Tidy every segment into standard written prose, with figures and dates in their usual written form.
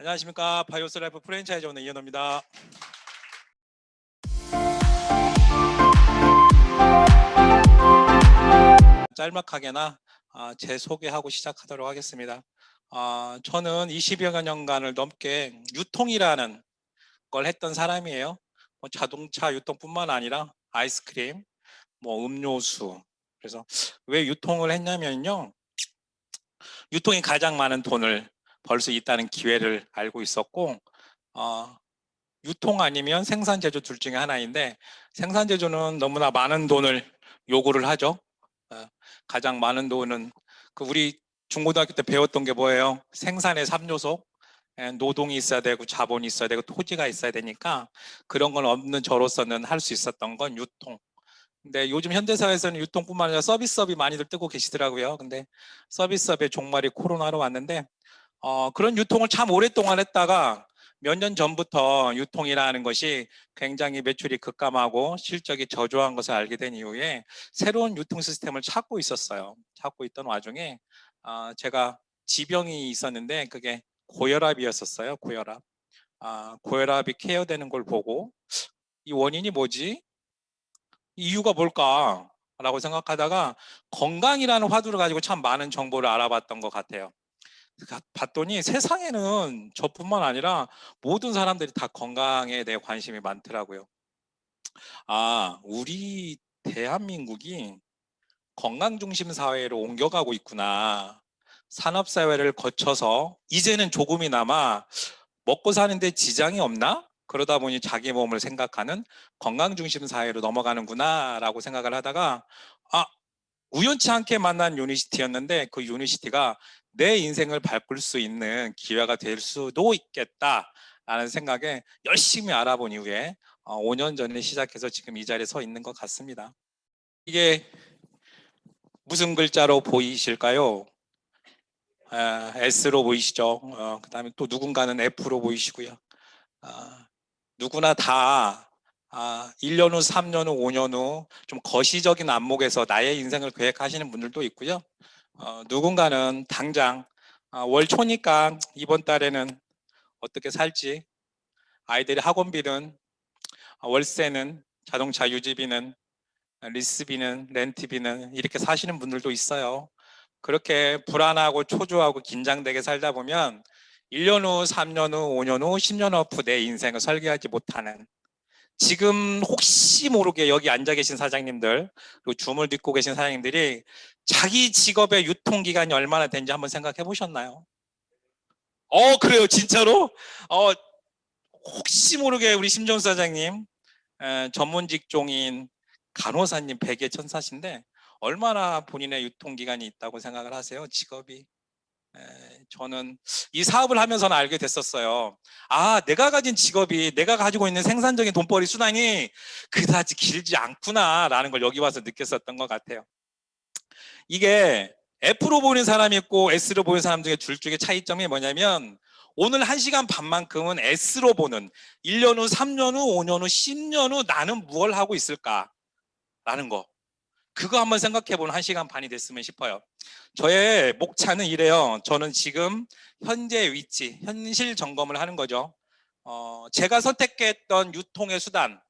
안녕하십니까. 바이오스라이프 프랜차이즈 오너 이현호입니다. 짤막하게나 제 소개하고 시작하도록 하겠습니다. 저는 20여 년간을 넘게 유통이라는 걸 했던 사람이에요. 자동차 유통뿐만 아니라 아이스크림, 음료수. 그래서 왜 유통을 했냐면요. 유통이 가장 많은 돈을 벌 수 있다는 기회를 알고 있었고, 유통 아니면 생산 제조 둘 중에 하나인데, 생산 제조는 너무나 많은 돈을 요구를 하죠. 가장 많은 돈은 우리 중고등학교 때 배웠던 게 뭐예요? 생산의 3요소. 노동이 있어야 되고 자본이 있어야 되고 토지가 있어야 되니까 그런 건 없는 저로서는 할 수 있었던 건 유통. 근데 요즘 현대사회에서는 유통뿐만 아니라 서비스업이 많이들 뜨고 계시더라고요. 근데 서비스업의 종말이 코로나로 왔는데 그런 유통을 참 오랫동안 했다가 몇 년 전부터 유통이라는 것이 굉장히 매출이 급감하고 실적이 저조한 것을 알게 된 이후에 새로운 유통 시스템을 찾고 있었어요. 찾고 있던 와중에 제가 지병이 있었는데 그게 고혈압이었었어요. 고혈압. 고혈압이 케어되는 걸 보고 이 원인이 뭐지? 이유가 뭘까? 라고 생각하다가 건강이라는 화두를 가지고 참 많은 정보를 알아봤던 것 같아요. 봤더니 세상에는 저뿐만 아니라 모든 사람들이 다 건강에 대해 관심이 많더라고요. 우리 대한민국이 건강 중심 사회로 옮겨가고 있구나. 산업 사회를 거쳐서 이제는 조금이나마 먹고 사는데 지장이 없나? 그러다 보니 자기 몸을 생각하는 건강 중심 사회로 넘어가는구나 라고 생각을 하다가 우연치 않게 만난 유니시티였는데 그 유니시티가 내 인생을 바꿀 수 있는 기회가 될 수도 있겠다라는 생각에 열심히 알아본 이후에 5년 전에 시작해서 지금 이 자리에 서 있는 것 같습니다. 이게 무슨 글자로 보이실까요? S로 보이시죠? 그 다음에 또 누군가는 F로 보이시고요. 누구나 다 1년 후, 3년 후, 5년 후 좀 거시적인 안목에서 나의 인생을 계획하시는 분들도 있고요. 누군가는 당장 월 초니까 이번 달에는 어떻게 살지, 아이들의 학원비는, 월세는, 자동차 유지비는, 리스비는, 렌트비는 이렇게 사시는 분들도 있어요. 그렇게 불안하고 초조하고 긴장되게 살다 보면 1년 후, 3년 후, 5년 후, 10년 후 내 인생을 설계하지 못하는, 지금 혹시 모르게 여기 앉아 계신 사장님들, 그리고 줌을 듣고 계신 사장님들이 자기 직업의 유통기간이 얼마나 된지 한번 생각해 보셨나요? 그래요, 진짜로? 혹시 모르게 우리 심정수 사장님, 전문 직종인 간호사님 백의 천사신데 얼마나 본인의 유통기간이 있다고 생각을 하세요, 직업이? 저는 이 사업을 하면서는 알게 됐었어요. 내가 가진 직업이, 내가 가지고 있는 생산적인 돈벌이 수단이 그다지 길지 않구나라는 걸 여기 와서 느꼈었던 것 같아요. 이게 F로 보는 사람이 있고 S로 보는 사람 중에 둘 중에 차이점이 뭐냐면, 오늘 1시간 반만큼은 S로 보는, 1년 후, 3년 후, 5년 후, 10년 후 나는 무엇을 하고 있을까라는 거, 그거 한번 생각해보는 1시간 반이 됐으면 싶어요. 저의 목차는 이래요. 저는 지금 현재 위치, 현실 점검을 하는 거죠. 제가 선택했던 유통의 수단,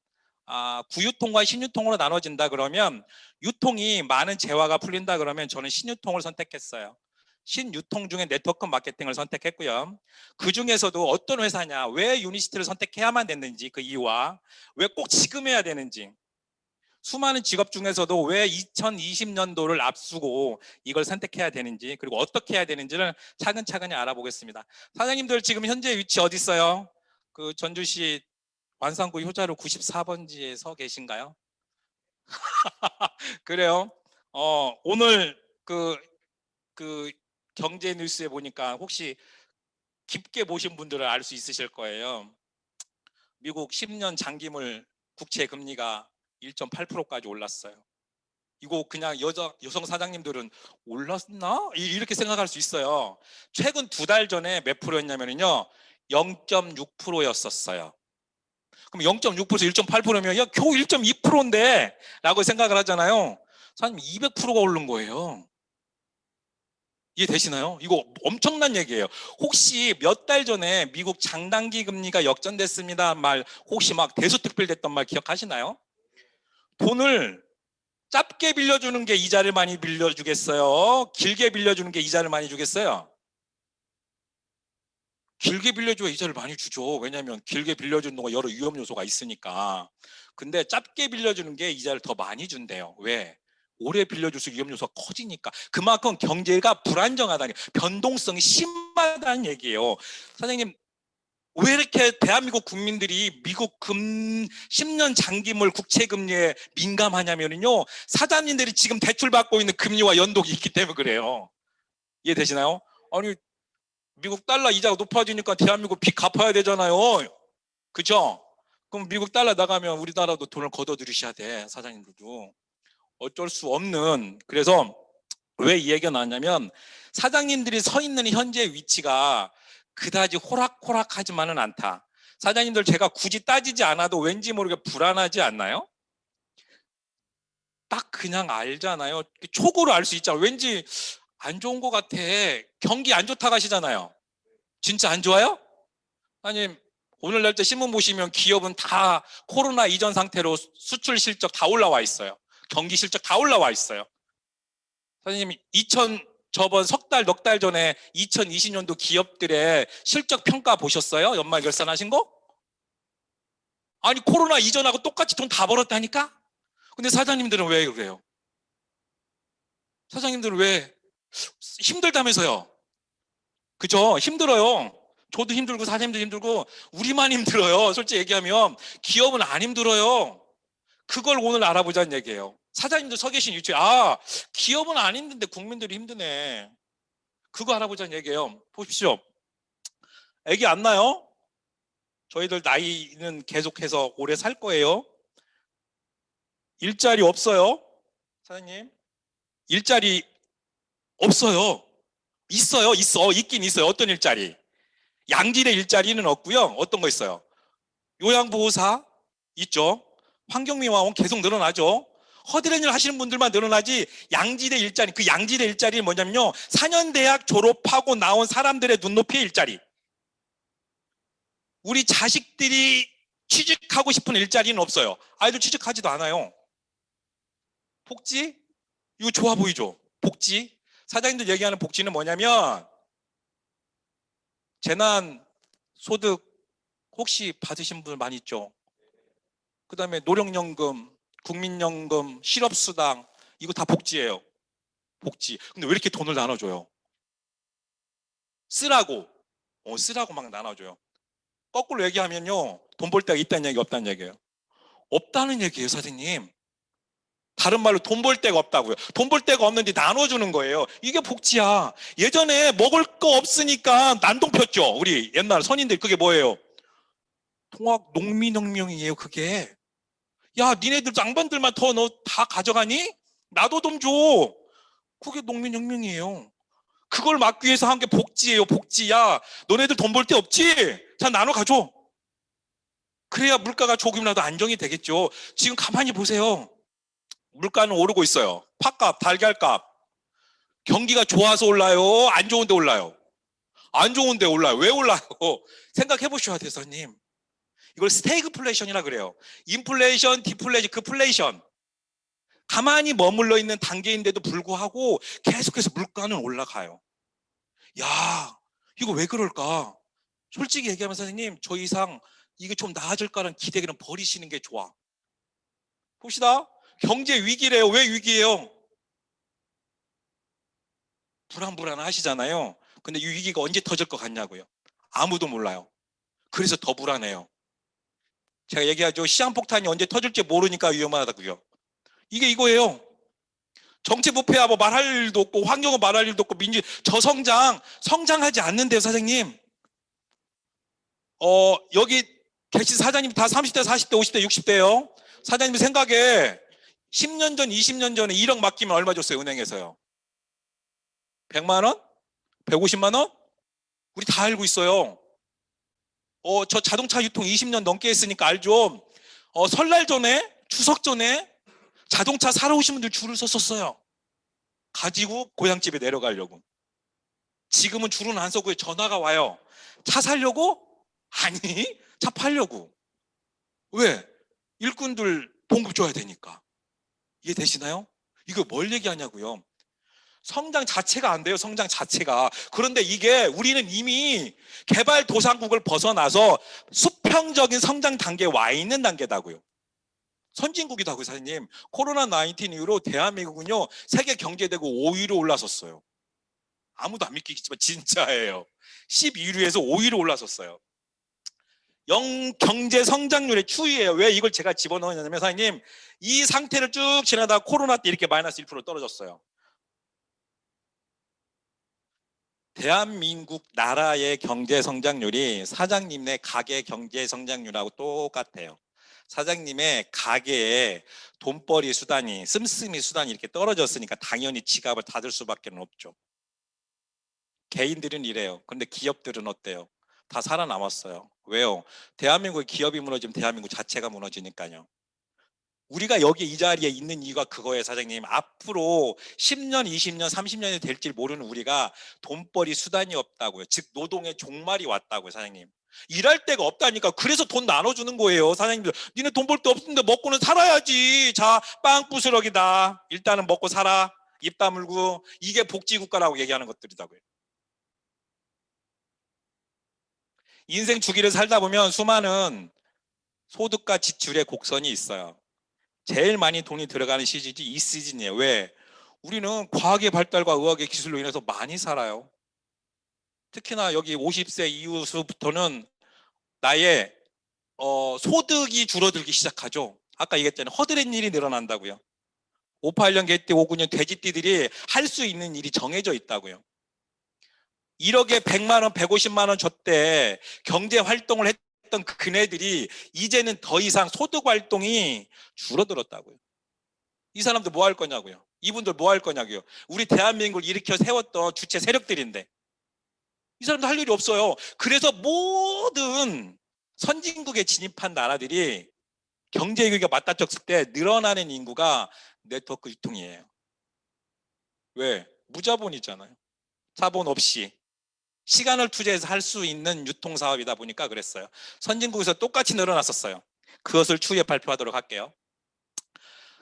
구유통과 신유통으로 나눠진다 그러면, 유통이 많은 재화가 풀린다 그러면 저는 신유통을 선택했어요. 신유통 중에 네트워크 마케팅을 선택했고요. 그 중에서도 어떤 회사냐, 왜 유니시티를 선택해야만 됐는지, 그 이유와 왜 꼭 지금 해야 되는지, 수많은 직업 중에서도 왜 2020년도를 앞두고 이걸 선택해야 되는지, 그리고 어떻게 해야 되는지를 차근차근히 알아보겠습니다. 사장님들 지금 현재 위치 어디 있어요? 그 전주시 완산구 효자로 94번지에 서 계신가요? 그래요? 오늘 그 경제 뉴스에 보니까 혹시 깊게 보신 분들은 알 수 있으실 거예요. 미국 10년 장기물 국채 금리가 1.8%까지 올랐어요. 이거 그냥 여성 사장님들은 올랐나? 이렇게 생각할 수 있어요. 최근 2달 전에 몇 프로였냐면요, 0.6%였었어요. 그럼 0.6%에서 1.8%면 겨우 1.2%인데 라고 생각을 하잖아요. 사장님 200%가 오른 거예요. 이해되시나요? 이거 엄청난 얘기예요. 혹시 몇 달 전에 미국 장단기 금리가 역전됐습니다 말, 혹시 막 대소특필됐던 말 기억하시나요? 돈을 짧게 빌려주는 게 이자를 많이 빌려주겠어요? 길게 빌려주는 게 이자를 많이 주겠어요? 길게 빌려줘야 이자를 많이 주죠. 왜냐하면 길게 빌려주는 동안 여러 위험 요소가 있으니까. 근데 짧게 빌려주는 게 이자를 더 많이 준대요. 왜? 오래 빌려줄수록 위험 요소가 커지니까. 그만큼 경제가 불안정하다는, 변동성이 심하다는 얘기예요. 사장님, 왜 이렇게 대한민국 국민들이 미국 10년 장기물 국채금리에 민감하냐면요, 사장님들이 지금 대출받고 있는 금리와 연동이 있기 때문에 그래요. 이해되시나요? 아니, 미국 달러 이자가 높아지니까 대한민국 빚 갚아야 되잖아요. 그죠? 그럼 미국 달러 나가면 우리나라도 돈을 걷어들이셔야 돼, 사장님들도. 어쩔 수 없는. 그래서 왜 이 얘기가 나왔냐면, 사장님들이 서 있는 현재 위치가 그다지 호락호락하지만은 않다. 사장님들 제가 굳이 따지지 않아도 왠지 모르게 불안하지 않나요? 딱 그냥 알잖아요. 촉으로 알 수 있잖아요. 왠지 안 좋은 것 같아. 경기 안 좋다고 하시잖아요. 진짜 안 좋아요? 아니, 오늘 날짜 신문 보시면 기업은 다 코로나 이전 상태로 수출 실적 다 올라와 있어요. 경기 실적 다 올라와 있어요. 선생님, 저번 석 달, 넉 달 전에 2020년도 기업들의 실적 평가 보셨어요? 연말 결산하신 거? 아니, 코로나 이전하고 똑같이 돈 다 벌었다니까? 근데 사장님들은 왜 그래요? 사장님들은 왜 힘들다면서요? 그죠? 힘들어요. 저도 힘들고 사장님도 힘들고 우리만 힘들어요. 솔직히 얘기하면 기업은 안 힘들어요. 그걸 오늘 알아보자는 얘기예요. 사장님도 서 계신 위치에, 아, 기업은 안 힘든데 국민들이 힘드네. 그거 알아보자는 얘기예요. 보십시오. 애기 안 나요? 저희들 나이는 계속해서 오래 살 거예요. 일자리 없어요? 사장님, 일자리 없어요. 있긴 있어요. 어떤 일자리? 양질의 일자리는 없고요. 어떤 거 있어요? 요양보호사 있죠. 환경미화원 계속 늘어나죠. 허드렛 일 하시는 분들만 늘어나지, 양질의 일자리, 그 양질의 일자리는 뭐냐면요, 4년 대학 졸업하고 나온 사람들의 눈높이의 일자리. 우리 자식들이 취직하고 싶은 일자리는 없어요. 아이들 취직하지도 않아요. 복지? 이거 좋아 보이죠? 복지? 사장님들 얘기하는 복지는 뭐냐면, 재난 소득 혹시 받으신 분 많이 있죠? 그 다음에 노령연금, 국민연금, 실업수당, 이거 다 복지예요. 복지. 근데 왜 이렇게 돈을 나눠줘요? 쓰라고. 쓰라고 막 나눠줘요. 거꾸로 얘기하면요, 돈 벌 데가 있다는 얘기, 없다는 얘기예요. 없다는 얘기예요, 사장님. 다른 말로 돈 벌 데가 없다고요. 돈 벌 데가 없는데 나눠주는 거예요. 이게 복지야. 예전에 먹을 거 없으니까 난동 폈죠. 우리 옛날 선인들. 그게 뭐예요? 통합 농민혁명이에요, 그게. 야, 니네들 장반들만 더 너 다 가져가니? 나도 좀 줘. 그게 농민혁명이에요. 그걸 막기 위해서 한 게 복지예요, 복지야. 너네들 돈 벌 데 없지? 자, 나눠 가져. 그래야 물가가 조금이라도 안정이 되겠죠. 지금 가만히 보세요. 물가는 오르고 있어요. 팥값, 달걀값. 경기가 좋아서 올라요? 안 좋은데 올라요? 안 좋은데 올라요. 왜 올라요? 생각해 보셔야 돼요, 선생님. 이걸 스태그플레이션이라 그래요. 인플레이션, 디플레이션, 그플레이션. 가만히 머물러 있는 단계인데도 불구하고 계속해서 물가는 올라가요. 야, 이거 왜 그럴까? 솔직히 얘기하면 선생님, 저 이상 이게 좀 나아질 거라는 기대는 버리시는 게 좋아. 봅시다. 경제 위기래요. 왜 위기예요? 불안하시잖아요. 근데 이 위기가 언제 터질 것 같냐고요. 아무도 몰라요. 그래서 더 불안해요. 제가 얘기하죠. 시한폭탄이 언제 터질지 모르니까 위험하다고요. 이게 이거예요. 정치 부패야 뭐 말할 일도 없고, 환경은 말할 일도 없고, 성장하지 않는데요, 사장님. 여기 계신 사장님 다 30대, 40대, 50대, 60대요. 사장님 생각에 10년 전, 20년 전에 1억 맡기면 얼마 줬어요, 은행에서요? 100만 원? 150만 원? 우리 다 알고 있어요. 저 자동차 유통 20년 넘게 했으니까 알죠. 설날 전에, 추석 전에 자동차 사러 오신 분들 줄을 섰었어요. 가지고 고향집에 내려가려고. 지금은 줄은 안 서고 전화가 와요. 차 사려고? 아니, 차 팔려고. 왜? 일꾼들 봉급 줘야 되니까. 이해되시나요? 이거 뭘 얘기하냐고요? 성장 자체가 안 돼요. 성장 자체가. 그런데 이게 우리는 이미 개발도상국을 벗어나서 수평적인 성장 단계에 와 있는 단계다고요. 선진국이다고요. 사장님. 코로나19 이후로 대한민국은요, 세계 경제대국 5위로 올라섰어요. 아무도 안 믿기겠지만 진짜예요. 12위에서 5위로 올라섰어요. 경제 성장률의 추이예요. 왜 이걸 제가 집어넣었냐면, 사장님, 이 상태를 쭉 지나다가 코로나 때 이렇게 마이너스 1% 떨어졌어요. 대한민국 나라의 경제 성장률이 사장님네 가게 경제 성장률하고 똑같아요. 사장님의 가게에 돈벌이 수단이, 씀씀이 수단이 이렇게 떨어졌으니까 당연히 지갑을 닫을 수밖에 없죠. 개인들은 이래요. 그런데 기업들은 어때요? 다 살아남았어요. 왜요? 대한민국의 기업이 무너지면 대한민국 자체가 무너지니까요. 우리가 여기 이 자리에 있는 이유가 그거예요, 사장님. 앞으로 10년, 20년, 30년이 될지 모르는 우리가 돈벌이 수단이 없다고요. 즉 노동의 종말이 왔다고요, 사장님. 일할 데가 없다니까. 그래서 돈 나눠주는 거예요, 사장님들. 니네 돈 벌 데 없는데 먹고는 살아야지. 자, 빵 부스러기다. 일단은 먹고 살아. 입 다물고. 이게 복지국가라고 얘기하는 것들이다고요. 인생 주기를 살다 보면 수많은 소득과 지출의 곡선이 있어요. 제일 많이 돈이 들어가는 시즌이 이 시즌이에요. 왜? 우리는 과학의 발달과 의학의 기술로 인해서 많이 살아요. 특히나 여기 50세 이후부터는 나의 소득이 줄어들기 시작하죠. 아까 얘기했잖아요. 허드렛 일이 늘어난다고요. 58년, 개띠, 59년 돼지띠들이 할 수 있는 일이 정해져 있다고요. 1억에 100만 원, 150만 원 줬대 경제 활동을 했던 그네들이 이제는 더 이상 소득 활동이 줄어들었다고요. 이 사람들 뭐 할 거냐고요. 이분들 뭐 할 거냐고요. 우리 대한민국을 일으켜 세웠던 주체 세력들인데 이 사람들 할 일이 없어요. 그래서 모든 선진국에 진입한 나라들이 경제 위기가 맞닥쳤을 때 늘어나는 인구가 네트워크 유통이에요. 왜? 무자본이잖아요. 자본 없이 시간을 투자해서 할 수 있는 유통사업이다 보니까 그랬어요. 선진국에서 똑같이 늘어났었어요. 그것을 추후에 발표하도록 할게요.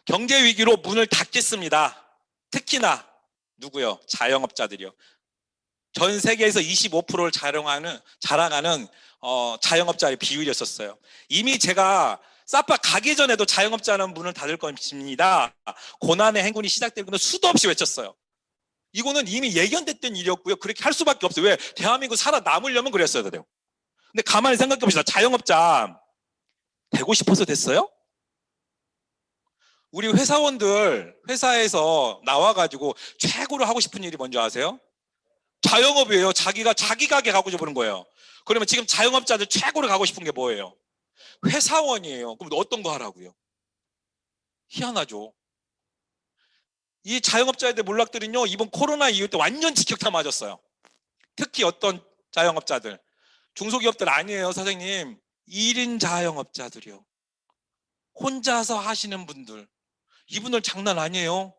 경제 위기로 문을 닫겠습니다. 특히나 누구요? 자영업자들이요. 전 세계에서 25%를 자랑하는 자영업자의 비율이었었어요. 이미 제가 사파 가기 전에도 자영업자는 문을 닫을 것입니다. 고난의 행군이 시작되고 수도 없이 외쳤어요. 이거는 이미 예견됐던 일이었고요. 그렇게 할 수밖에 없어요. 왜? 대한민국 살아남으려면 그랬어야 돼요. 근데 가만히 생각해 봅시다. 자영업자 되고 싶어서 됐어요? 우리 회사원들 회사에서 나와가지고 최고로 하고 싶은 일이 뭔지 아세요? 자영업이에요. 자기가 자기 가게 가고 싶은 거예요. 그러면 지금 자영업자들 최고로 가고 싶은 게 뭐예요? 회사원이에요. 그럼 어떤 거 하라고요? 희한하죠. 이 자영업자들 몰락들은요, 이번 코로나 이후 때 완전 직격탄 맞았어요. 특히 어떤 자영업자들, 중소기업들 아니에요, 사장님. 1인 자영업자들이요. 혼자서 하시는 분들. 이분들 장난 아니에요.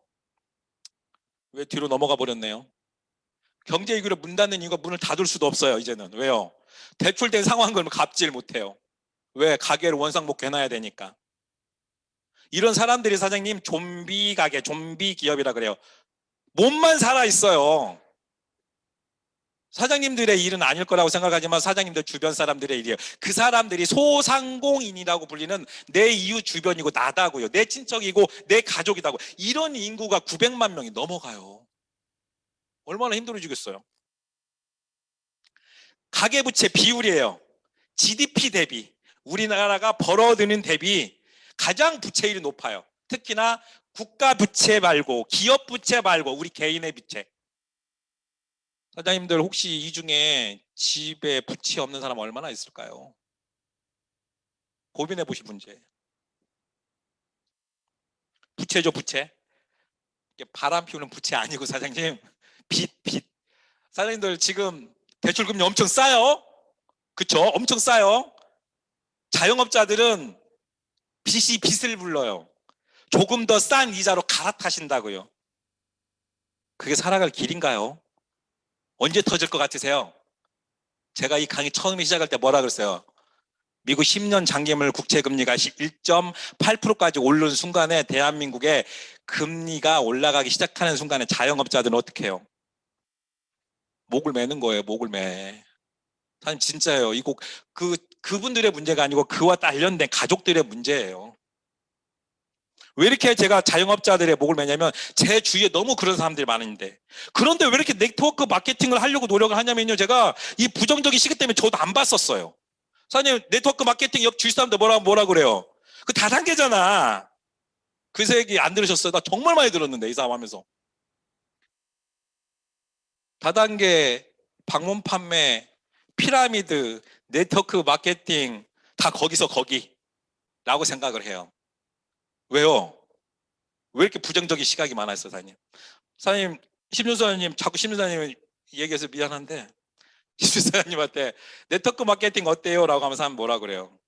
왜 뒤로 넘어가 버렸네요. 경제위기로 문 닫는 이유가 문을 닫을 수도 없어요, 이제는. 왜요? 대출된 상환금을 갚질 못해요. 왜? 가게를 원상복구 해놔야 되니까. 이런 사람들이 사장님 좀비 가게, 좀비 기업이라 그래요. 몸만 살아있어요. 사장님들의 일은 아닐 거라고 생각하지만 사장님들 주변 사람들의 일이에요. 그 사람들이 소상공인이라고 불리는 내 이웃 주변이고 나다고요. 내 친척이고 내 가족이다고. 이런 인구가 900만 명이 넘어가요. 얼마나 힘들어지겠어요. 가계부채 비율이에요. GDP 대비, 우리나라가 벌어들이는 대비 가장 부채율이 높아요. 특히나 국가 부채 말고 기업 부채 말고 우리 개인의 부채. 사장님들 혹시 이 중에 집에 부채 없는 사람 얼마나 있을까요? 고민해 보실 문제. 부채죠, 부채. 이게 바람 피우는 부채 아니고 사장님 빚. 사장님들 지금 대출금리 엄청 싸요. 그쵸? 엄청 싸요. 자영업자들은 빚이 빚을 불러요. 조금 더 싼 이자로 갈아타신다고요. 그게 살아갈 길인가요? 언제 터질 것 같으세요? 제가 이 강의 처음에 시작할 때 뭐라 그랬어요? 미국 10년 장기물 국채 금리가 1.8%까지 오르는 순간에 대한민국의 금리가 올라가기 시작하는 순간에 자영업자들은 어떻게 해요? 목을 매는 거예요. 목을 매. 사실 진짜예요. 이거 그분들의 문제가 아니고 그와 관련된 가족들의 문제예요. 왜 이렇게 제가 자영업자들의 목을 매냐면 제 주위에 너무 그런 사람들이 많은데, 그런데 왜 이렇게 네트워크 마케팅을 하려고 노력을 하냐면요, 제가 이 부정적인 시기 때문에 저도 안 봤었어요. 사장님, 네트워크 마케팅 옆 주위 사람들 뭐라 그래요? 그 다단계잖아. 그래서 얘기 안 들으셨어요? 나 정말 많이 들었는데, 이 사람 하면서. 다단계, 방문 판매, 피라미드, 네트워크 마케팅 다 거기서 거기라고 생각을 해요. 왜요? 왜 이렇게 부정적인 시각이 많아요, 사장님? 사장님, 심준사님, 자꾸 심준사님 얘기해서 미안한데, 심준사님한테 네트워크 마케팅 어때요? 라고 하면 사람 뭐라 그래요?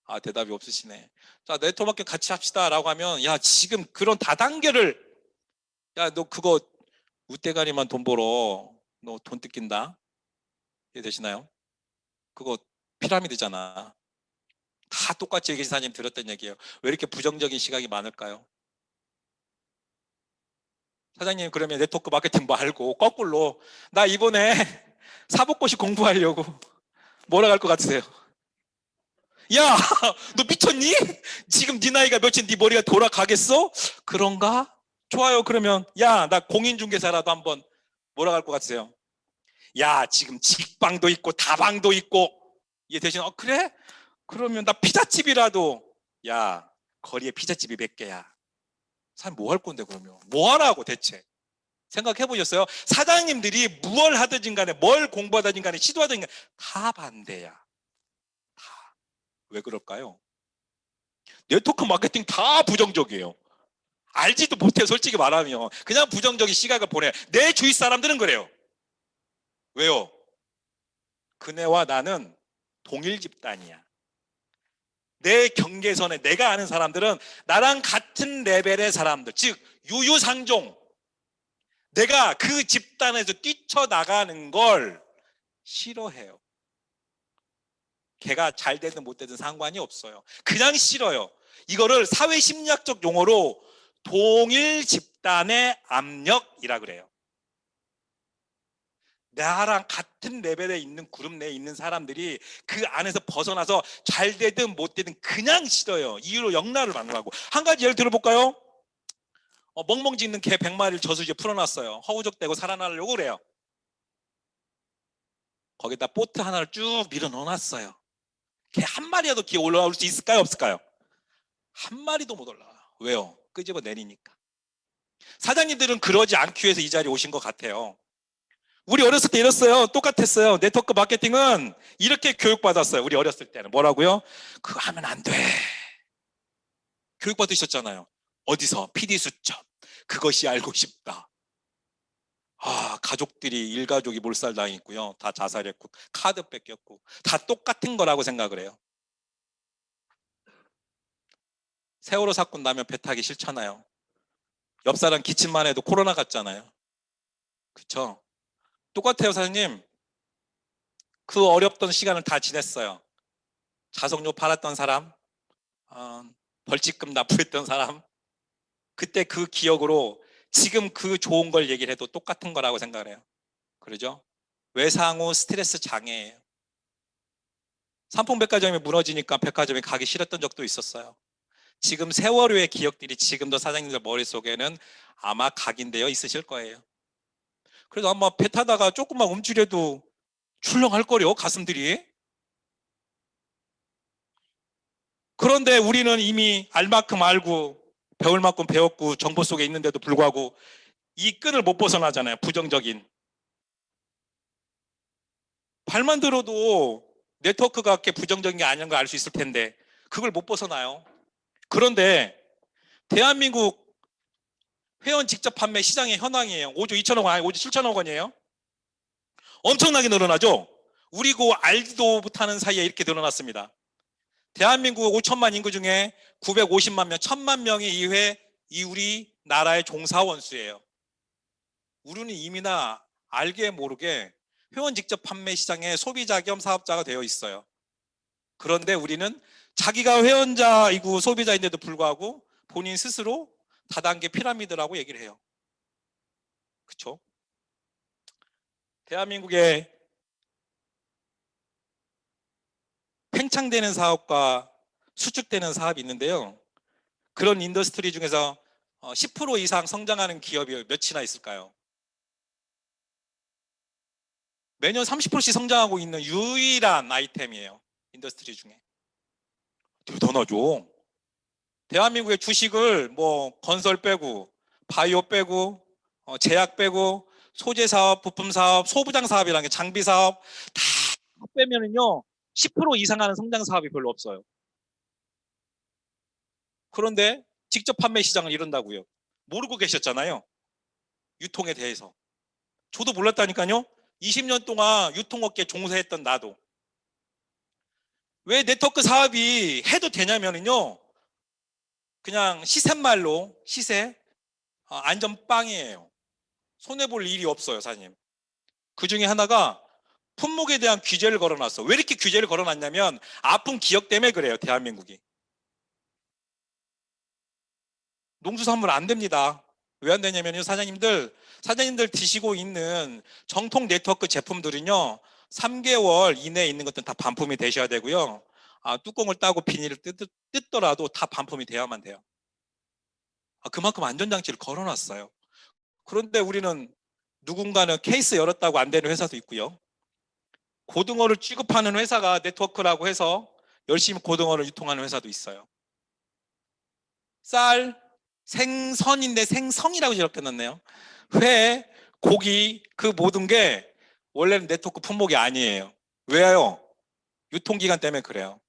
아, 대답이 없으시네. 자, 네트워크 마케팅 같이 합시다 라고 하면, 야, 지금 그런 다단계를, 야, 너 그거 우대가리만 돈 벌어. 너 돈 뜯긴다. 이해 되시나요? 그거 피라미드잖아. 다 똑같이 얘기 사장님 들었던 얘기예요. 왜 이렇게 부정적인 시각이 많을까요? 사장님, 그러면 네트워크 마케팅 말고 거꾸로 나 이번에 사법고시 공부하려고 뭐라 할 것 같으세요? 야, 너 미쳤니? 지금 네 나이가 몇인 네 머리가 돌아가겠어? 그런가? 좋아요. 그러면 야, 나 공인중개사라도 한번 뭐라 할 것 같으세요? 야, 지금 직방도 있고 다방도 있고. 이해 되시나? 그래? 그러면 나 피자집이라도. 야, 거리에 피자집이 몇 개야? 사람 뭐 할 건데 그러면? 뭐 하라고 대체? 생각해 보셨어요? 사장님들이 무얼 하든 간에 뭘 공부하든 간에 시도하든 간에 다 반대야. 다. 왜 그럴까요? 네트워크 마케팅 다 부정적이에요. 알지도 못해, 솔직히 말하면. 그냥 부정적인 시각을 보내. 내 주위 사람들은 그래요. 왜요? 그네와 나는 동일 집단이야. 내 경계선에 내가 아는 사람들은 나랑 같은 레벨의 사람들, 즉 유유상종, 내가 그 집단에서 뛰쳐나가는 걸 싫어해요. 걔가 잘 되든 못 되든 상관이 없어요. 그냥 싫어요. 이거를 사회심리학적 용어로 동일 집단의 압력이라 그래요. 나랑 같은 레벨에 있는 그룹 내에 있는 사람들이 그 안에서 벗어나서 잘 되든 못 되든 그냥 싫어요. 이유로 역나를 받느라고. 한 가지 예를 들어볼까요? 멍멍 짖는 개 100마리를 저수지에 풀어놨어요. 허우적대고 살아나려고 그래요. 거기다 보트 하나를 쭉 밀어 넣어놨어요. 개 한 마리라도 기어 올라올 수 있을까요? 없을까요? 한 마리도 못 올라와요. 왜요? 끄집어 내리니까. 사장님들은 그러지 않기 위해서 이 자리에 오신 것 같아요. 우리 어렸을 때 이랬어요. 똑같았어요. 네트워크 마케팅은 이렇게 교육받았어요. 우리 어렸을 때는. 뭐라고요? 그거 하면 안 돼. 교육받으셨잖아요. 어디서? PD 수첩. 그것이 알고 싶다. 아, 가족들이, 일가족이 몰살당했고요. 다 자살했고, 카드 뺏겼고, 다 똑같은 거라고 생각을 해요. 세월호 사건 나면 배 타기 싫잖아요. 옆 사람 기침만 해도 코로나 같잖아요. 그쵸? 똑같아요, 사장님. 그 어렵던 시간을 다 지냈어요. 자석료 팔았던 사람, 벌칙금 납부했던 사람, 그때 그 기억으로 지금 그 좋은 걸 얘기를 해도 똑같은 거라고 생각을 해요. 그러죠? 외상후 스트레스 장애예요. 삼풍백화점이 무너지니까 백화점에 가기 싫었던 적도 있었어요. 지금 세월호의 기억들이 지금도 사장님들 머릿속에는 아마 각인되어 있으실 거예요. 그래도 아마 배 타다가 조금만 움츠려도 출렁할 거요, 가슴들이. 그런데 우리는 이미 알 만큼 알고 배울 만큼 배웠고 정보 속에 있는데도 불구하고 이 끈을 못 벗어나잖아요. 부정적인. 발만 들어도 네트워크가 그렇게 부정적인 게 아닌 걸 알 수 있을 텐데 그걸 못 벗어나요. 그런데 대한민국 회원 직접 판매 시장의 현황이에요. 5조 2천억 원, 아니 5조 7천억 원이에요. 엄청나게 늘어나죠. 우리 그 알지도 못하는 사이에 이렇게 늘어났습니다. 대한민국 5천만 인구 중에 950만 명, 1000만 명이 이 우리 나라의 종사원 수예요. 우리는 이미나 알게 모르게 회원 직접 판매 시장에 소비자 겸 사업자가 되어 있어요. 그런데 우리는 자기가 회원자이고 소비자인데도 불구하고 본인 스스로 다단계 피라미드라고 얘기를 해요. 그렇죠? 대한민국에 팽창되는 사업과 수축되는 사업이 있는데요. 그런 인더스트리 중에서 10% 이상 성장하는 기업이 몇이나 있을까요? 매년 30%씩 성장하고 있는 유일한 아이템이에요. 인더스트리 중에. 대단하죠. 대한민국의 주식을 뭐 건설 빼고 바이오 빼고 제약 빼고 소재 사업, 부품 사업, 소부장 사업이라는 게 장비 사업 다 빼면은요 10% 이상 하는 성장 사업이 별로 없어요. 그런데 직접 판매 시장을 이룬다고요. 모르고 계셨잖아요. 유통에 대해서. 저도 몰랐다니까요. 20년 동안 유통업계 종사했던 나도. 왜 네트워크 사업이 해도 되냐면요. 그냥 시세말로 시세 안전빵이에요. 손해볼 일이 없어요, 사장님. 그 중에 하나가 품목에 대한 규제를 걸어놨어. 왜 이렇게 규제를 걸어놨냐면 아픈 기억 때문에 그래요, 대한민국이. 농수산물 안 됩니다. 왜 안 되냐면요, 사장님들 드시고 있는 정통 네트워크 제품들은요, 3개월 이내에 있는 것들은 다 반품이 되셔야 되고요. 뚜껑을 따고 비닐을 뜯더라도 다 반품이 돼야만 돼요. 그만큼 안전장치를 걸어놨어요. 그런데 우리는 누군가는 케이스 열었다고 안 되는 회사도 있고요. 고등어를 취급하는 회사가 네트워크라고 해서 열심히 고등어를 유통하는 회사도 있어요. 쌀, 생선인데 생성이라고 적혀놨네요. 회, 고기 그 모든 게 원래는 네트워크 품목이 아니에요. 왜요? 유통기간 때문에 그래요.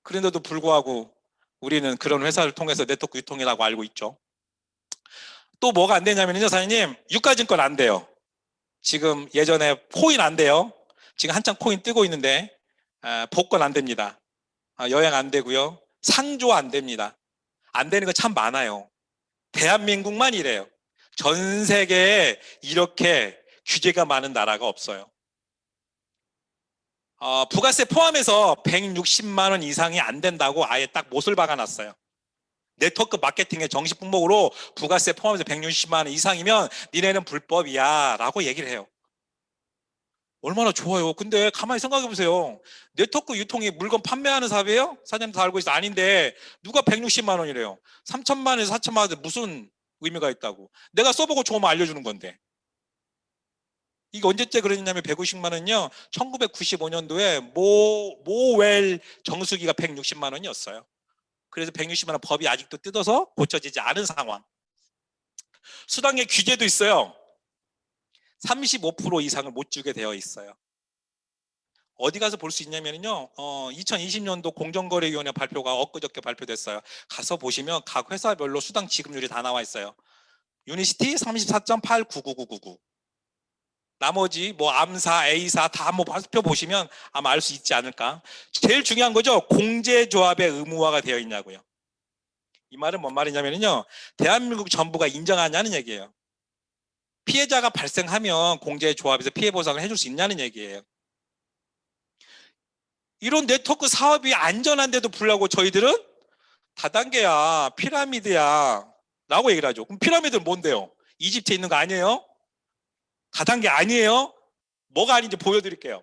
그런데도 불구하고 우리는 그런 회사를 통해서 네트워크 유통이라고 알고 있죠. 또 뭐가 안 되냐면요, 사장님, 유가증권 안 돼요. 지금 예전에 코인 안 돼요. 지금 한창 코인 뜨고 있는데 복권 안 됩니다. 여행 안 되고요. 상조 안 됩니다. 안 되는 거 참 많아요. 대한민국만 이래요. 전 세계에 이렇게 규제가 많은 나라가 없어요. 부가세 포함해서 160만 원 이상이 안 된다고 아예 딱 못을 박아놨어요. 네트워크 마케팅의 정식 품목으로 부가세 포함해서 160만 원 이상이면 니네는 불법이야 라고 얘기를 해요. 얼마나 좋아요. 근데 가만히 생각해 보세요. 네트워크 유통이 물건 판매하는 사업이에요? 사장님 다 알고 있어. 아닌데 누가 160만 원이래요. 3천만 원에서 4천만 원에 무슨 의미가 있다고. 내가 써보고 좋으면 알려주는 건데. 이게 언제째 그랬냐면 150만 원은요. 1995년도에 모웰 정수기가 160만 원이었어요. 그래서 160만 원 법이 아직도 뜯어서 고쳐지지 않은 상황. 수당의 규제도 있어요. 35% 이상을 못 주게 되어 있어요. 어디 가서 볼 수 있냐면요. 2020년도 공정거래위원회 발표가 엊그저께 발표됐어요. 가서 보시면 각 회사별로 수당 지급률이 다 나와 있어요. 유니시티 34.89999. 나머지 뭐 Am사, A사 다 한번 살펴보시면 아마 알 수 있지 않을까. 제일 중요한 거죠. 공제조합의 의무화가 되어 있냐고요. 이 말은 뭔 말이냐면요. 대한민국 정부가 인정하냐는 얘기예요. 피해자가 발생하면 공제조합에서 피해 보상을 해줄 수 있냐는 얘기예요. 이런 네트워크 사업이 안전한데도 불구하고 저희들은 다단계야, 피라미드야 라고 얘기를 하죠. 그럼 피라미드는 뭔데요? 이집트에 있는 거 아니에요? 다단계 아니에요? 뭐가 아닌지 보여드릴게요.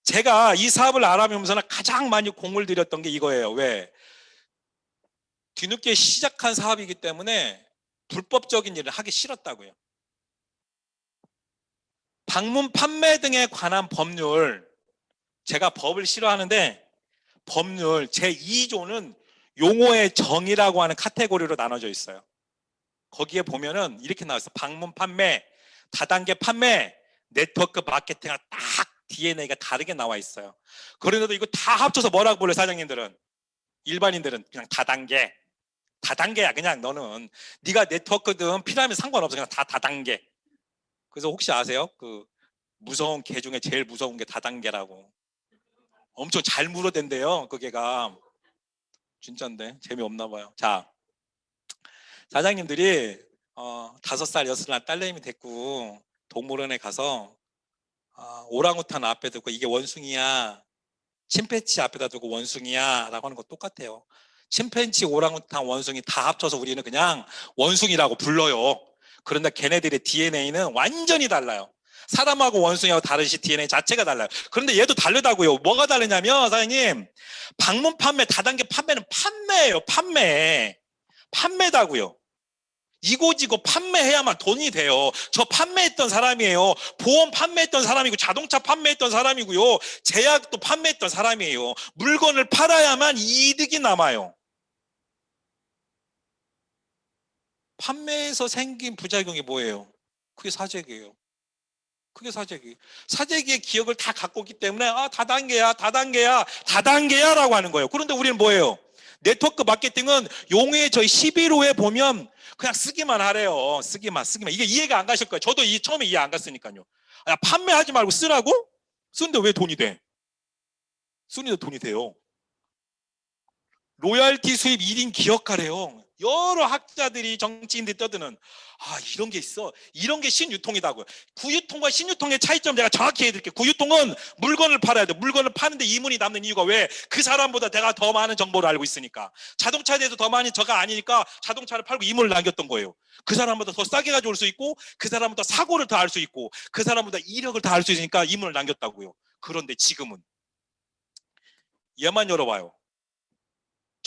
제가 이 사업을 알아보면서 가장 많이 공을 들였던 게 이거예요. 왜? 뒤늦게 시작한 사업이기 때문에 불법적인 일을 하기 싫었다고요. 방문 판매 등에 관한 법률, 제가 법을 싫어하는데 법률 제2조는 용어의 정의라고 하는 카테고리로 나눠져 있어요. 거기에 보면은 이렇게 나와있어요. 방문 판매, 다단계 판매, 네트워크 마케팅가 딱 DNA가 다르게 나와 있어요. 그런데도 이거 다 합쳐서 뭐라고 불러요, 사장님들은? 일반인들은 그냥 다단계야. 그냥 너는 네가 네트워크든 피라미드 상관없어. 그냥 다 다단계. 그래서 혹시 아세요? 그 무서운 개 중에 제일 무서운 게 다단계라고. 엄청 잘 물어댄대요. 그 개가. 진짠데 재미없나 봐요. 자, 사장님들이 5살, 6살 딸내미 데리고 동물원에 가서 오랑우탄 앞에 두고 이게 원숭이야, 침팬지 앞에다 두고 원숭이야 라고 하는 거 똑같아요. 침팬지, 오랑우탄, 원숭이 다 합쳐서 우리는 그냥 원숭이라고 불러요. 그런데 걔네들의 DNA는 완전히 달라요. 사람하고 원숭이하고 다르시 DNA 자체가 달라요. 그런데 얘도 다르다고요. 뭐가 다르냐면 사장님, 방문 판매, 다단계 판매는 판매예요. 판매다고요. 이고지고 판매해야만 돈이 돼요. 저 판매했던 사람이에요. 보험 판매했던 사람이고, 자동차 판매했던 사람이고요. 제약도 판매했던 사람이에요. 물건을 팔아야만 이득이 남아요. 판매에서 생긴 부작용이 뭐예요? 그게 사재기예요. 그게 사재기. 사재기의 기억을 다 갖고 있기 때문에 다단계야라고 하는 거예요. 그런데 우리는 뭐예요? 네트워크 마케팅은 용해 저희 11호에 보면 그냥 쓰기만 하래요. 쓰기만. 이게 이해가 안 가실 거예요. 저도 처음에 이해 안 갔으니까요. 판매하지 말고 쓰라고? 쓰는데 왜 돈이 돼? 쓰는데 돈이 돼요. 로열티 수입 1인 기억하래요. 여러 학자들이, 정치인들이 떠드는 이런 게 있어. 이런 게 신유통이다고요. 구유통과 신유통의 차이점 제가 정확히 해드릴게요. 구유통은 물건을 팔아야 돼. 물건을 파는데 이문이 남는 이유가 왜? 그 사람보다 내가 더 많은 정보를 알고 있으니까. 자동차에 대해서 더 많이 저가 아니니까 자동차를 팔고 이문을 남겼던 거예요. 그 사람보다 더 싸게 가져올 수 있고, 그 사람보다 사고를 더 알 수 있고, 그 사람보다 이력을 더 알 수 있으니까 이문을 남겼다고요. 그런데 지금은 얘만 열어봐요.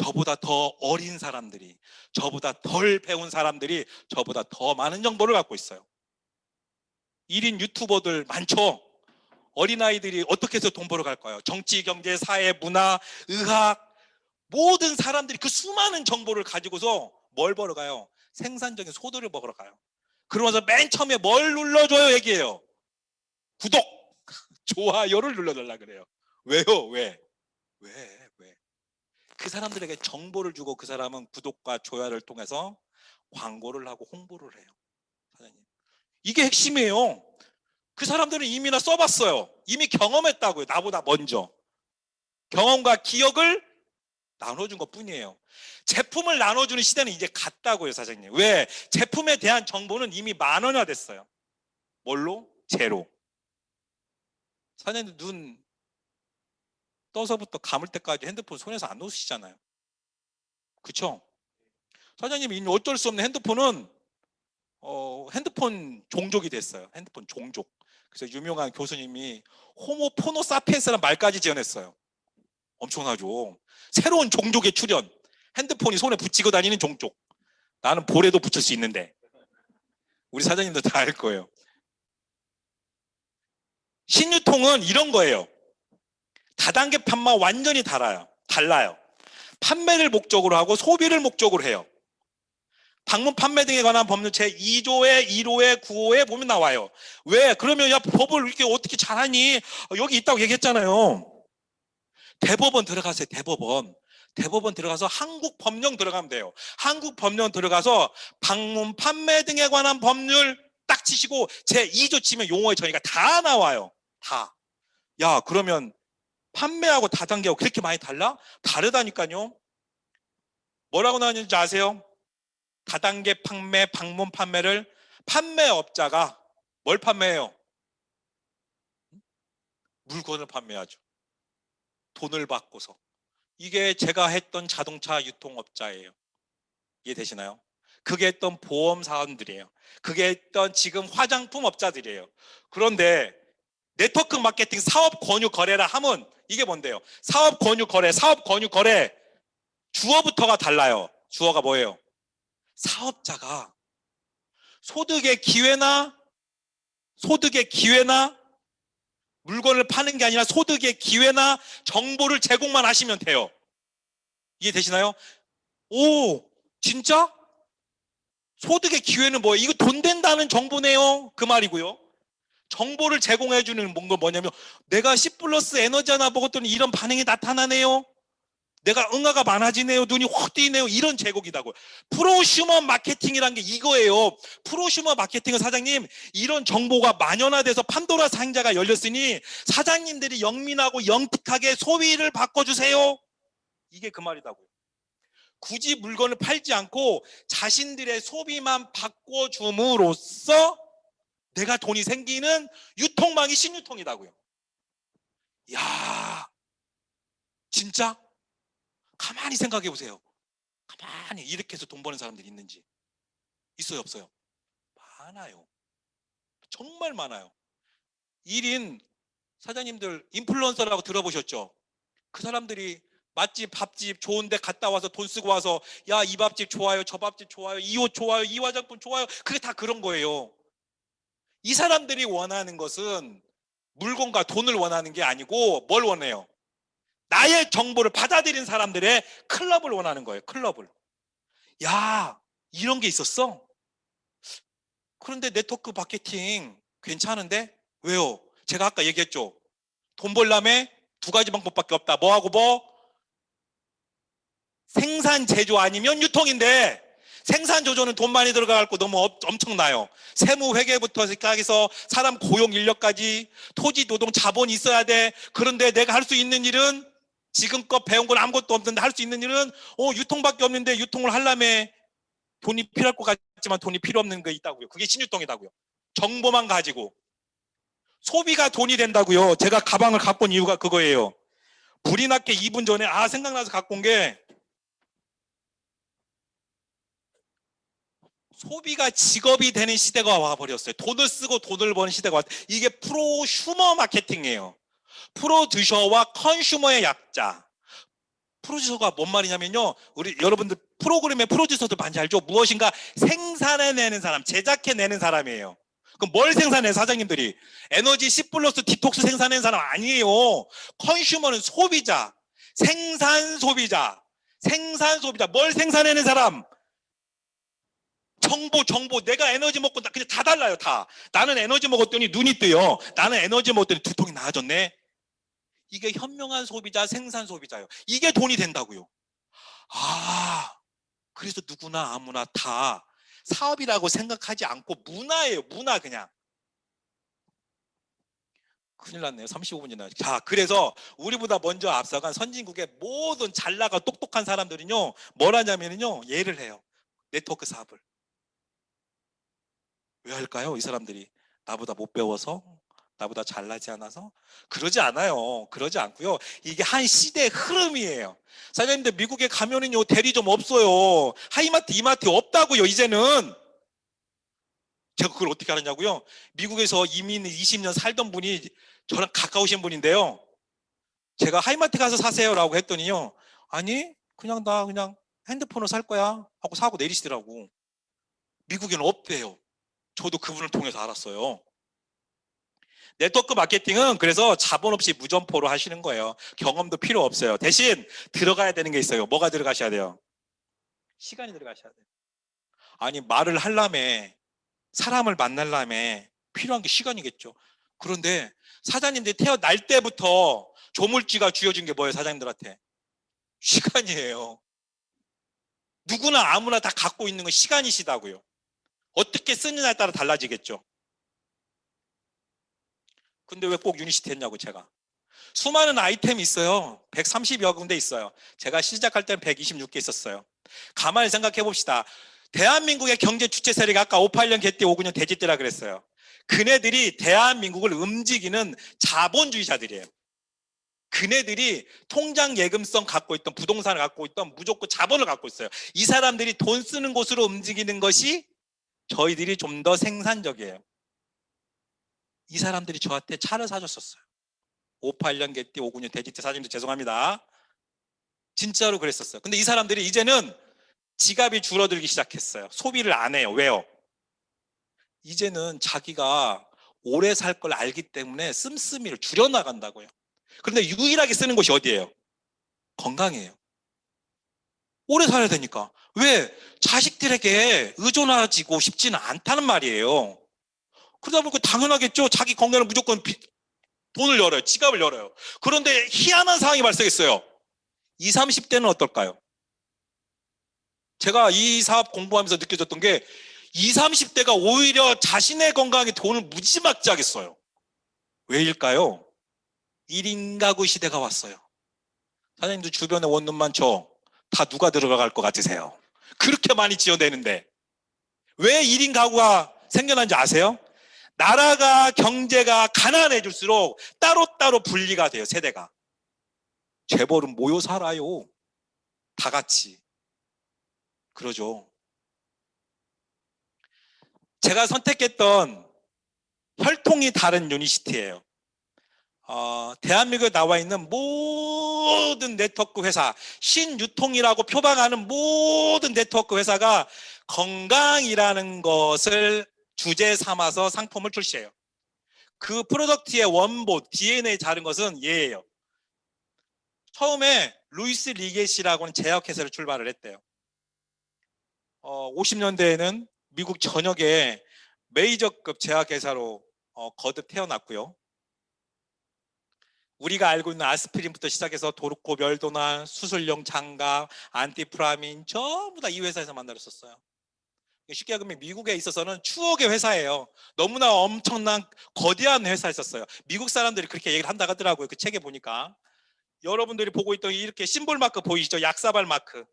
저보다 더 어린 사람들이, 저보다 덜 배운 사람들이 저보다 더 많은 정보를 갖고 있어요. 1인 유튜버들 많죠? 어린아이들이 어떻게 해서 돈 벌어 갈까요? 정치, 경제, 사회, 문화, 의학, 모든 사람들이 그 수많은 정보를 가지고서 뭘 벌어 가요? 생산적인 소득을 벌어 가요. 그러면서 맨 처음에 뭘 눌러줘요? 얘기해요. 구독, 좋아요를 눌러달라 그래요. 왜요? 왜? 그 사람들에게 정보를 주고 그 사람은 구독과 좋아요를 통해서 광고를 하고 홍보를 해요. 사장님, 이게 핵심이에요. 그 사람들은 이미나 써봤어요. 이미 경험했다고요. 나보다 먼저. 경험과 기억을 나눠준 것 뿐이에요. 제품을 나눠주는 시대는 이제 갔다고요, 사장님. 왜? 제품에 대한 정보는 이미 만원화됐어요. 뭘로? 제로. 사장님 눈 떠서부터 감을 때까지 핸드폰 손에서 안 놓으시잖아요. 그쵸? 사장님이 어쩔 수 없는 핸드폰은 핸드폰 종족이 됐어요. 핸드폰 종족. 그래서 유명한 교수님이 호모포노사피엔스라는 말까지 지어냈어요. 엄청나죠? 새로운 종족의 출현. 핸드폰이 손에 붙이고 다니는 종족. 나는 볼에도 붙일 수 있는데. 우리 사장님도 다 알 거예요. 신유통은 이런 거예요. 다단계 판매와 완전히 달라요. 판매를 목적으로 하고 소비를 목적으로 해요. 방문 판매 등에 관한 법률 제2조의 1호의 9호에 보면 나와요. 왜? 그러면 야, 법을 이렇게 어떻게 잘하니? 여기 있다고 얘기했잖아요. 대법원 들어가세요. 대법원 들어가서 한국 법령 들어가면 돼요. 한국 법령 들어가서 방문 판매 등에 관한 법률 딱 치시고 제2조 치면 용어의 정의가 다 나와요. 다. 야, 그러면 판매하고 다단계하고 그렇게 많이 달라? 다르다니까요. 뭐라고 나왔는지 아세요? 다단계 판매, 방문 판매를 판매업자가 뭘 판매해요? 물건을 판매하죠. 돈을 받고서. 이게 제가 했던 자동차 유통업자예요. 이해되시나요? 그게 했던 보험사원들이에요. 그게 했던 지금 화장품 업자들이에요. 그런데 네트워크 마케팅 사업 권유 거래라 하면 이게 뭔데요? 사업 권유 거래 주어부터가 달라요. 주어가 뭐예요? 사업자가 소득의 기회나 물건을 파는 게 아니라 소득의 기회나 정보를 제공만 하시면 돼요. 이해되시나요? 오, 진짜? 소득의 기회는 뭐예요? 이거 돈 된다는 정보네요. 그 말이고요. 정보를 제공해주는 뭔가 뭐냐면 내가 C 플러스 에너지 하나 먹었더니 이런 반응이 나타나네요. 내가 응아가 많아지네요. 눈이 확 뜨이네요. 이런 제공이다고요. 프로슈머 마케팅이란 게 이거예요. 프로슈머 마케팅은 사장님 이런 정보가 만연화돼서 판도라 상자가 열렸으니 사장님들이 영민하고 영특하게 소비를 바꿔주세요. 이게 그 말이다고요. 굳이 물건을 팔지 않고 자신들의 소비만 바꿔줌으로써 내가 돈이 생기는 유통망이 신유통이다고요. 야, 진짜? 가만히 생각해 보세요. 가만히 이렇게 해서 돈 버는 사람들이 있는지. 있어요, 없어요? 많아요. 정말 많아요. 1인 사장님들 인플루언서라고 들어보셨죠? 그 사람들이 맛집, 밥집 좋은 데 갔다 와서 돈 쓰고 와서 야, 이 밥집 좋아요, 저 밥집 좋아요, 이 옷 좋아요, 이 화장품 좋아요. 그게 다 그런 거예요. 이 사람들이 원하는 것은 물건과 돈을 원하는 게 아니고 뭘 원해요? 나의 정보를 받아들인 사람들의 클럽을 원하는 거예요. 클럽을. 야, 이런 게 있었어? 그런데 네트워크 마케팅 괜찮은데? 왜요? 제가 아까 얘기했죠. 돈 벌려면 두 가지 방법밖에 없다. 뭐하고 뭐? 생산 제조 아니면 유통인데, 생산 조조는 돈 많이 들어가고 너무 엄청나요. 세무 회계부터 시작해서 사람 고용 인력까지 토지 노동 자본이 있어야 돼. 그런데 내가 할 수 있는 일은 지금껏 배운 건 아무것도 없는데 할 수 있는 일은 유통밖에 없는데 유통을 하려면 돈이 필요할 것 같지만 돈이 필요 없는 게 있다고요. 그게 신유통이다고요. 정보만 가지고. 소비가 돈이 된다고요. 제가 가방을 갖고 온 이유가 그거예요. 불이 났게 2분 전에 생각나서 갖고 온 게, 소비가 직업이 되는 시대가 와버렸어요. 돈을 쓰고 돈을 버는 시대가 왔어요. 이게 프로슈머 마케팅이에요. 프로듀서와 컨슈머의 약자. 프로듀서가 뭔 말이냐면요, 우리 여러분들 프로그램의 프로듀서도 많이 알죠? 무엇인가 생산해내는 사람, 제작해내는 사람이에요. 그럼 뭘 생산해? 사장님들이 에너지 C 플러스 디톡스 생산하는 사람 아니에요. 컨슈머는 소비자, 생산 소비자, 뭘 생산해내는 사람? 정보. 내가 에너지 먹고 그냥 다 달라요. 다. 나는 에너지 먹었더니 눈이 뜨요. 나는 에너지 먹었더니 두통이 나아졌네. 이게 현명한 소비자, 생산 소비자예요. 이게 돈이 된다고요. 그래서 누구나 아무나 다 사업이라고 생각하지 않고 문화예요. 문화. 그냥. 큰일 났네요. 35분 지나요. 자, 그래서 우리보다 먼저 앞서간 선진국의 모든 잘나가 똑똑한 사람들은요, 뭘 하냐면요, 예를 해요. 네트워크 사업을. 왜 할까요? 이 사람들이 나보다 못 배워서? 나보다 잘나지 않아서? 그러지 않아요. 그러지 않고요. 이게 한 시대의 흐름이에요. 사장님들, 미국에 가면은요, 대리점 없어요. 하이마트, 이마트 없다고요. 이제는. 제가 그걸 어떻게 알았냐고요? 미국에서 이민 20년 살던 분이 저랑 가까우신 분인데요, 제가 하이마트 가서 사세요라고 했더니요, 아니 그냥 나 그냥 핸드폰으로 살 거야 하고 사고 내리시더라고. 미국에는 없대요. 저도 그분을 통해서 알았어요. 네트워크 마케팅은 그래서 자본 없이 무점포로 하시는 거예요. 경험도 필요 없어요. 대신 들어가야 되는 게 있어요. 뭐가 들어가셔야 돼요? 시간이 들어가셔야 돼요. 아니, 말을 하려면, 사람을 만나려면 필요한 게 시간이겠죠. 그런데 사장님들이 태어날 때부터 조물주가 쥐어준 게 뭐예요? 사장님들한테 시간이에요. 누구나 아무나 다 갖고 있는 건 시간이시다고요. 어떻게 쓰느냐에 따라 달라지겠죠. 근데 왜 꼭 유니시티 했냐고. 제가 수많은 아이템이 있어요. 130여 군데 있어요. 제가 시작할 때는 126개 있었어요. 가만히 생각해 봅시다. 대한민국의 경제 주체 세력이 아까 58년 개띠 59년 돼지띠라 그랬어요. 그네들이 대한민국을 움직이는 자본주의자들이에요. 그네들이 통장 예금성 갖고 있던, 부동산을 갖고 있던, 무조건 자본을 갖고 있어요. 이 사람들이 돈 쓰는 곳으로 움직이는 것이 저희들이 좀 더 생산적이에요. 이 사람들이 저한테 차를 사줬었어요. 58년 개띠 59년 돼지띠 사장님들 죄송합니다. 진짜로 그랬었어요. 근데 이 사람들이 이제는 지갑이 줄어들기 시작했어요. 소비를 안 해요. 왜요? 이제는 자기가 오래 살 걸 알기 때문에 씀씀이를 줄여나간다고요. 그런데 유일하게 쓰는 곳이 어디예요? 건강이에요. 오래 살아야 되니까. 왜? 자식들에게 의존하지고 싶지는 않다는 말이에요. 그러다 보니까 당연하겠죠. 자기 건강을 무조건 돈을 열어요. 지갑을 열어요. 그런데 희한한 상황이 발생했어요. 20, 30대는 어떨까요? 제가 이 사업 공부하면서 느껴졌던 게 20, 30대가 오히려 자신의 건강에 돈을 무지막지하게 써요. 왜일까요? 1인 가구 시대가 왔어요. 사장님도 주변에 원룸 많죠? 다 누가 들어갈 것 같으세요? 그렇게 많이 지어내는데 왜 1인 가구가 생겨난지 아세요? 나라가 경제가 가난해질수록 따로따로 분리가 돼요. 세대가. 재벌은 모여 살아요. 다 같이. 그러죠. 제가 선택했던 혈통이 다른 유니시티예요. 대한민국에 나와 있는 모든 네트워크 회사, 신유통이라고 표방하는 모든 네트워크 회사가 건강이라는 것을 주제 삼아서 상품을 출시해요. 그 프로덕트의 원본, DNA 자른 것은 얘예요. 처음에 루이스 리게시라고는 제약회사를 출발을 했대요. 50년대에는 미국 전역에 메이저급 제약회사로 거듭 태어났고요. 우리가 알고 있는 아스피린부터 시작해서 도르코 멸도나 수술용 장갑, 안티프라민 전부 다 이 회사에서 만들었었어요. 쉽게 얘기하면 미국에 있어서는 추억의 회사예요. 너무나 엄청난 거대한 회사였었어요. 미국 사람들이 그렇게 얘기를 한다고 하더라고요. 그 책에 보니까. 여러분들이 보고 있던 이렇게 심볼 마크 보이시죠? 약사발 마크.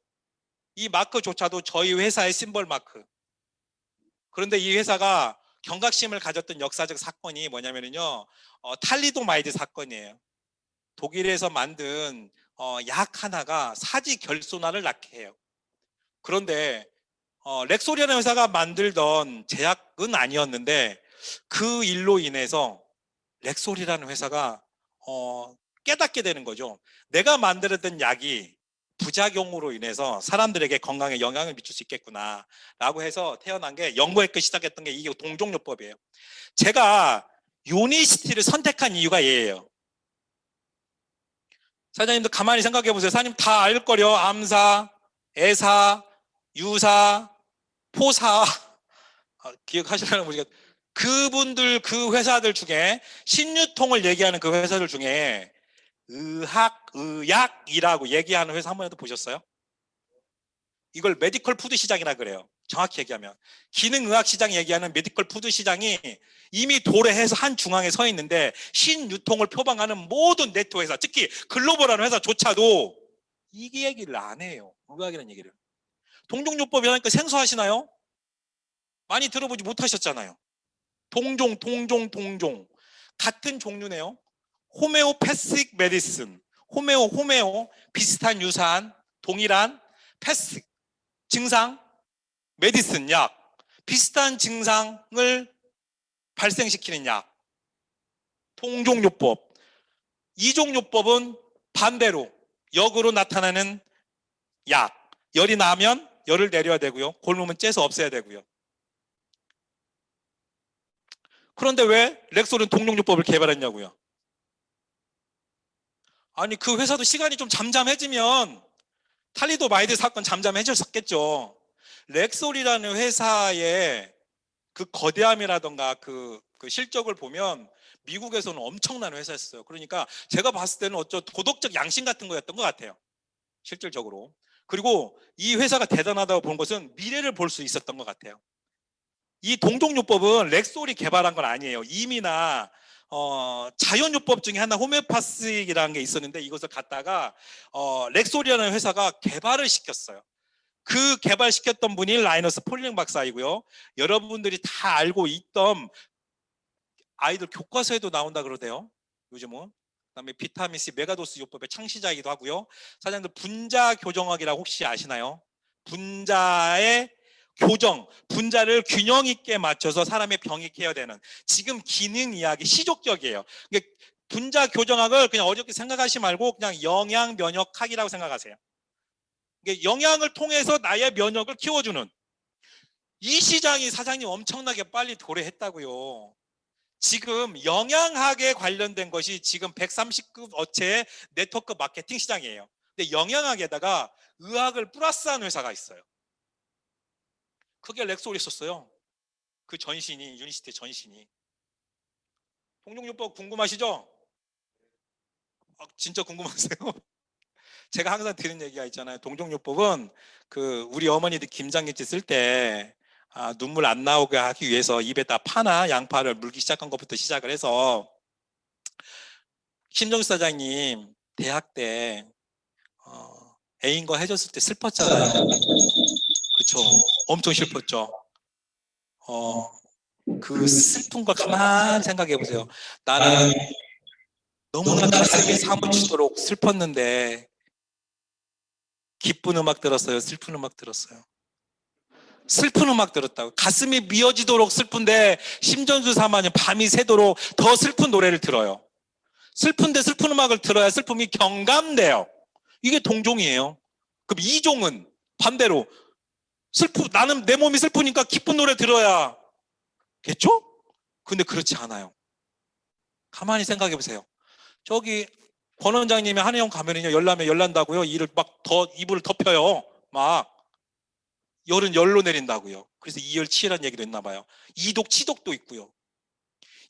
이 마크조차도 저희 회사의 심볼 마크. 그런데 이 회사가 경각심을 가졌던 역사적 사건이 뭐냐면요, 탈리도마이드 사건이에요. 독일에서 만든 약 하나가 사지 결손환을 낳게 해요. 그런데 렉소리라는 회사가 만들던 제약은 아니었는데 그 일로 인해서 렉소리라는 회사가 깨닫게 되는 거죠. 내가 만들었던 약이 부작용으로 인해서 사람들에게 건강에 영향을 미칠 수 있겠구나 라고 해서 태어난 게 연구했고 시작했던 게 이게 동종요법이에요. 제가 유니시티를 선택한 이유가 얘예요. 사장님도 가만히 생각해 보세요. 사장님 다 알 거려. 암사, 애사, 유사, 포사 기억하시려면 모르겠 그분들 그 회사들 중에 신유통을 얘기하는 그 회사들 중에 의학, 의약이라고 얘기하는 회사 한 번에도 보셨어요? 이걸 메디컬 푸드 시장이라 그래요. 정확히 얘기하면 기능의학 시장 얘기하는 메디컬 푸드 시장이 이미 도래해서 한 중앙에 서 있는데 신유통을 표방하는 모든 네트워크 회사, 특히 글로벌한 회사조차도 이 얘기를 안 해요. 의학이라는 얘기를. 동종요법이라니까 생소하시나요? 많이 들어보지 못하셨잖아요. 동종 같은 종류네요. 호메오패식 메디슨, 호메오 비슷한 유사한 동일한 패식 증상, 메디슨 약, 비슷한 증상을 발생시키는 약. 동종요법. 이종요법은 반대로 역으로 나타나는 약. 열이 나면 열을 내려야 되고요. 골무면 째서 없애야 되고요. 그런데 왜 렉솔은 동종요법을 개발했냐고요? 아니 그 회사도 시간이 좀 잠잠해지면 탈리도마이드 사건 잠잠해졌었겠죠. 렉솔이라는 회사의 그 거대함이라던가 그 실적을 보면 미국에서는 엄청난 회사였어요. 그러니까 제가 봤을 때는 어쩌 도덕적 양심 같은 거였던 것 같아요. 실질적으로. 그리고 이 회사가 대단하다고 본 것은 미래를 볼 수 있었던 것 같아요. 이 동종요법은 렉솔이 개발한 건 아니에요. 이미나 자연요법 중에 하나 호메오파식이라는 게 있었는데 이것을 갖다가 렉솔이라는 회사가 개발을 시켰어요. 그 개발시켰던 분이 라이너스 폴링 박사이고요. 여러분들이 다 알고 있던 아이들 교과서에도 나온다 그러대요. 요즘은. 그다음에 비타민C 메가도스 요법의 창시자이기도 하고요. 사장님들 분자 교정학이라고 혹시 아시나요? 분자의 교정, 분자를 균형 있게 맞춰서 사람의 병이 케어되는 지금 기능 이야기 시족적이에요. 분자 교정학을 그냥 어렵게 생각하지 말고 그냥 영양 면역학이라고 생각하세요. 영양을 통해서 나의 면역을 키워주는 이 시장이 사장님 엄청나게 빨리 도래했다고요. 지금 영양학에 관련된 것이 지금 130급 어체의 네트워크 마케팅 시장이에요. 근데 영양학에다가 의학을 플러스한 회사가 있어요. 그게 렉솔이 있었어요. 그 전신이 유니시티 전신이. 동종요법 궁금하시죠? 진짜 궁금하세요? 제가 항상 드는 얘기가 있잖아요. 동종요법은 그 우리 어머니들 김장김치 쓸 때 눈물 안 나오게 하기 위해서 입에다 파나 양파를 물기 시작한 것부터 시작을 해서 심정수 사장님 대학 때 애인과 헤어졌을 때 슬펐잖아요. 그쵸? 엄청 슬펐죠. 그 슬픈 걸 가만히 생각해 보세요. 나는 너무나 가슴이 사무치도록 슬펐는데 기쁜 음악 들었어요? 슬픈 음악 들었어요? 슬픈 음악 들었다고. 가슴이 미어지도록 슬픈데 심전수 사마님 밤이 새도록 더 슬픈 노래를 들어요. 슬픈데 슬픈 음악을 들어야 슬픔이 경감돼요. 이게 동종이에요. 그럼 이종은 반대로 나는 내 몸이 슬프니까 기쁜 노래 들어야겠죠? 근데 그렇지 않아요. 가만히 생각해 보세요. 저기 권 원장님이 한의원 가면은요, 열나면 열난다고요. 이불을 덮여요. 막 열은 열로 내린다고요. 그래서 이열치열한 얘기도 했나 봐요. 이독 치독도 있고요.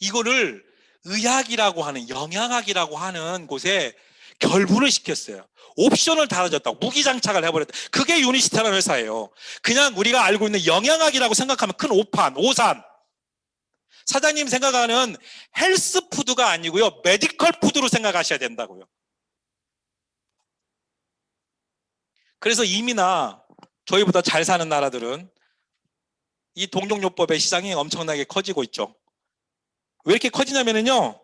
이거를 의학이라고 하는, 영양학이라고 하는 곳에 결부를 시켰어요. 옵션을 달아줬다고, 무기장착을 해버렸다. 그게 유니시타라는 회사예요. 그냥 우리가 알고 있는 영양학이라고 생각하면 큰 오산. 사장님 생각하는 헬스푸드가 아니고요, 메디컬 푸드로 생각하셔야 된다고요. 그래서 이미나 저희보다 잘 사는 나라들은 이 동종요법의 시장이 엄청나게 커지고 있죠. 왜 이렇게 커지냐면요,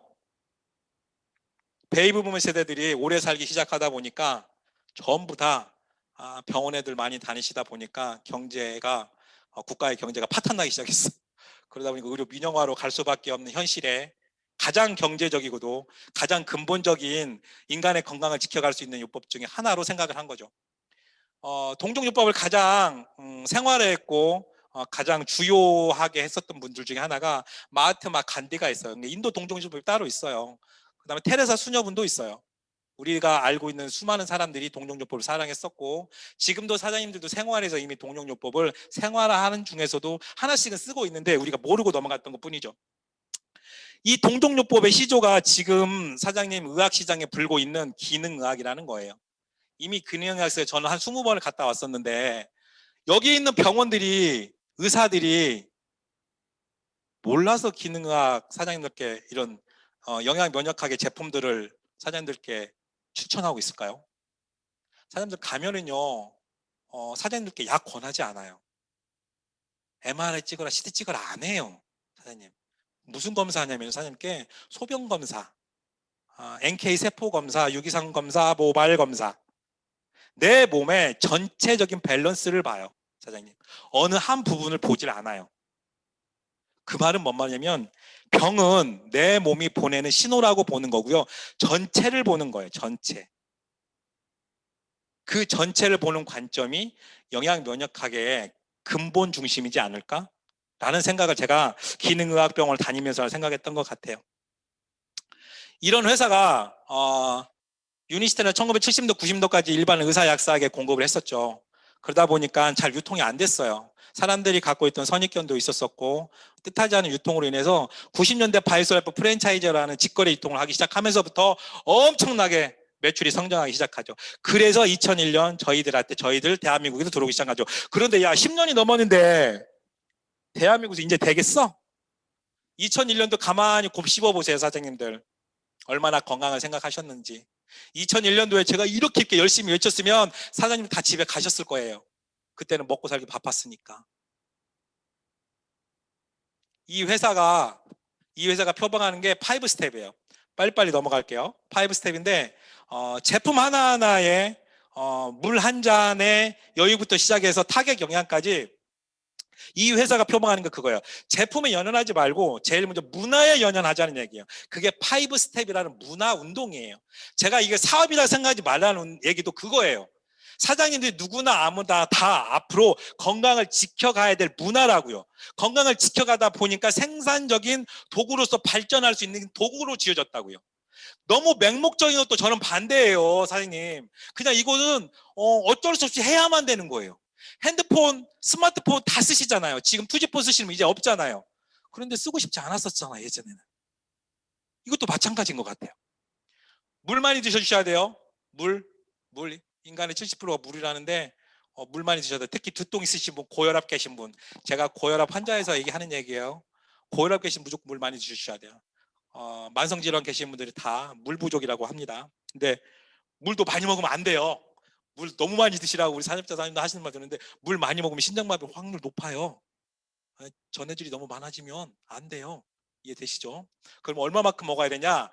베이비 부머 세대들이 오래 살기 시작하다 보니까 전부 다 병원 애들 많이 다니시다 보니까 국가의 경제가 파탄나기 시작했어. 그러다 보니까 의료 민영화로 갈 수밖에 없는 현실에 가장 경제적이고도 가장 근본적인 인간의 건강을 지켜갈 수 있는 요법 중에 하나로 생각을 한 거죠. 동종요법을 가장 생활화했고 가장 주요하게 했었던 분들 중에 하나가 마하트마 간디가 있어요. 인도 동종요법이 따로 있어요. 그 다음에 테레사 수녀분도 있어요. 우리가 알고 있는 수많은 사람들이 동종요법을 사랑했었고, 지금도 사장님들도 생활에서 이미 동종요법을 생활화하는 중에서도 하나씩은 쓰고 있는데 우리가 모르고 넘어갔던 것 뿐이죠. 이 동종요법의 시조가 지금 사장님 의학시장에 불고 있는 기능의학이라는 거예요. 이미 기능의학에서 저는 한 20번을 갔다 왔었는데, 여기 있는 병원들이, 의사들이 몰라서 기능의학 사장님들께 이런 영양 면역학의 제품들을 사장님들께 추천하고 있을까요? 사장님들 가면은요, 사장님들께 약 권하지 않아요. MRI 찍어라, CT 찍어라 안 해요. 사장님 무슨 검사 하냐면 사장님께 소변 검사, NK 세포 검사, 유기상 검사, 모발 검사, 내 몸의 전체적인 밸런스를 봐요. 사장님 어느 한 부분을 보질 않아요. 그 말은 뭔 말이냐면 병은 내 몸이 보내는 신호라고 보는 거고요, 전체를 보는 거예요. 전체. 그 전체를 보는 관점이 영양 면역학의 근본 중심이지 않을까? 라는 생각을 제가 기능의학병원을 다니면서 생각했던 것 같아요. 이런 회사가 유니시테는 1970도, 90도까지 일반 의사약사에게 공급을 했었죠. 그러다 보니까 잘 유통이 안 됐어요. 사람들이 갖고 있던 선입견도 있었었고, 뜻하지 않은 유통으로 인해서 90년대 바이오라이프 프랜차이즈라는 직거래 유통을 하기 시작하면서부터 엄청나게 매출이 성장하기 시작하죠. 그래서 2001년 저희들 대한민국에도 들어오기 시작하죠. 그런데 야, 10년이 넘었는데 대한민국에서 이제 되겠어? 2001년도 가만히 곱씹어 보세요, 사장님들. 얼마나 건강을 생각하셨는지. 2001년도에 제가 이렇게 열심히 외쳤으면 사장님 다 집에 가셨을 거예요. 그때는 먹고 살기 바빴으니까. 이 회사가 표방하는 게 5스텝이에요. 빨리빨리 넘어갈게요. 5스텝인데 제품 하나하나에 물 한 잔의 여유부터 시작해서 타겟 영양까지 이 회사가 표방하는 게 그거예요. 제품에 연연하지 말고 제일 먼저 문화에 연연하자는 얘기예요. 그게 5스텝이라는 문화 운동이에요. 제가 이게 사업이라 생각하지 말라는 얘기도 그거예요. 사장님들이 누구나 아무나 다 앞으로 건강을 지켜가야 될 문화라고요. 건강을 지켜가다 보니까 생산적인 도구로서 발전할 수 있는 도구로 지어졌다고요. 너무 맹목적인 것도 저는 반대예요, 사장님. 그냥 이거는 어쩔 수 없이 해야만 되는 거예요. 핸드폰, 스마트폰 다 쓰시잖아요. 지금 투지폰 쓰시면 이제 없잖아요. 그런데 쓰고 싶지 않았었잖아요, 예전에는. 이것도 마찬가지인 것 같아요. 물 많이 드셔주셔야 돼요. 물. 인간의 70%가 물이라는데 물 많이 드셔야 돼요. 특히 두통 있으신 분, 고혈압 계신 분. 제가 고혈압 환자에서 얘기하는 얘기예요. 고혈압 계신 무조건 물 많이 드셔주셔야 돼요. 만성질환 계신 분들이 다 물 부족이라고 합니다. 근데 물도 많이 먹으면 안 돼요. 물 너무 많이 드시라고 우리 산업자사님도 하시는 말 듣는데 물 많이 먹으면 신장마비 확률 높아요. 전해질이 너무 많아지면 안 돼요. 이해되시죠? 그럼 얼마만큼 먹어야 되냐?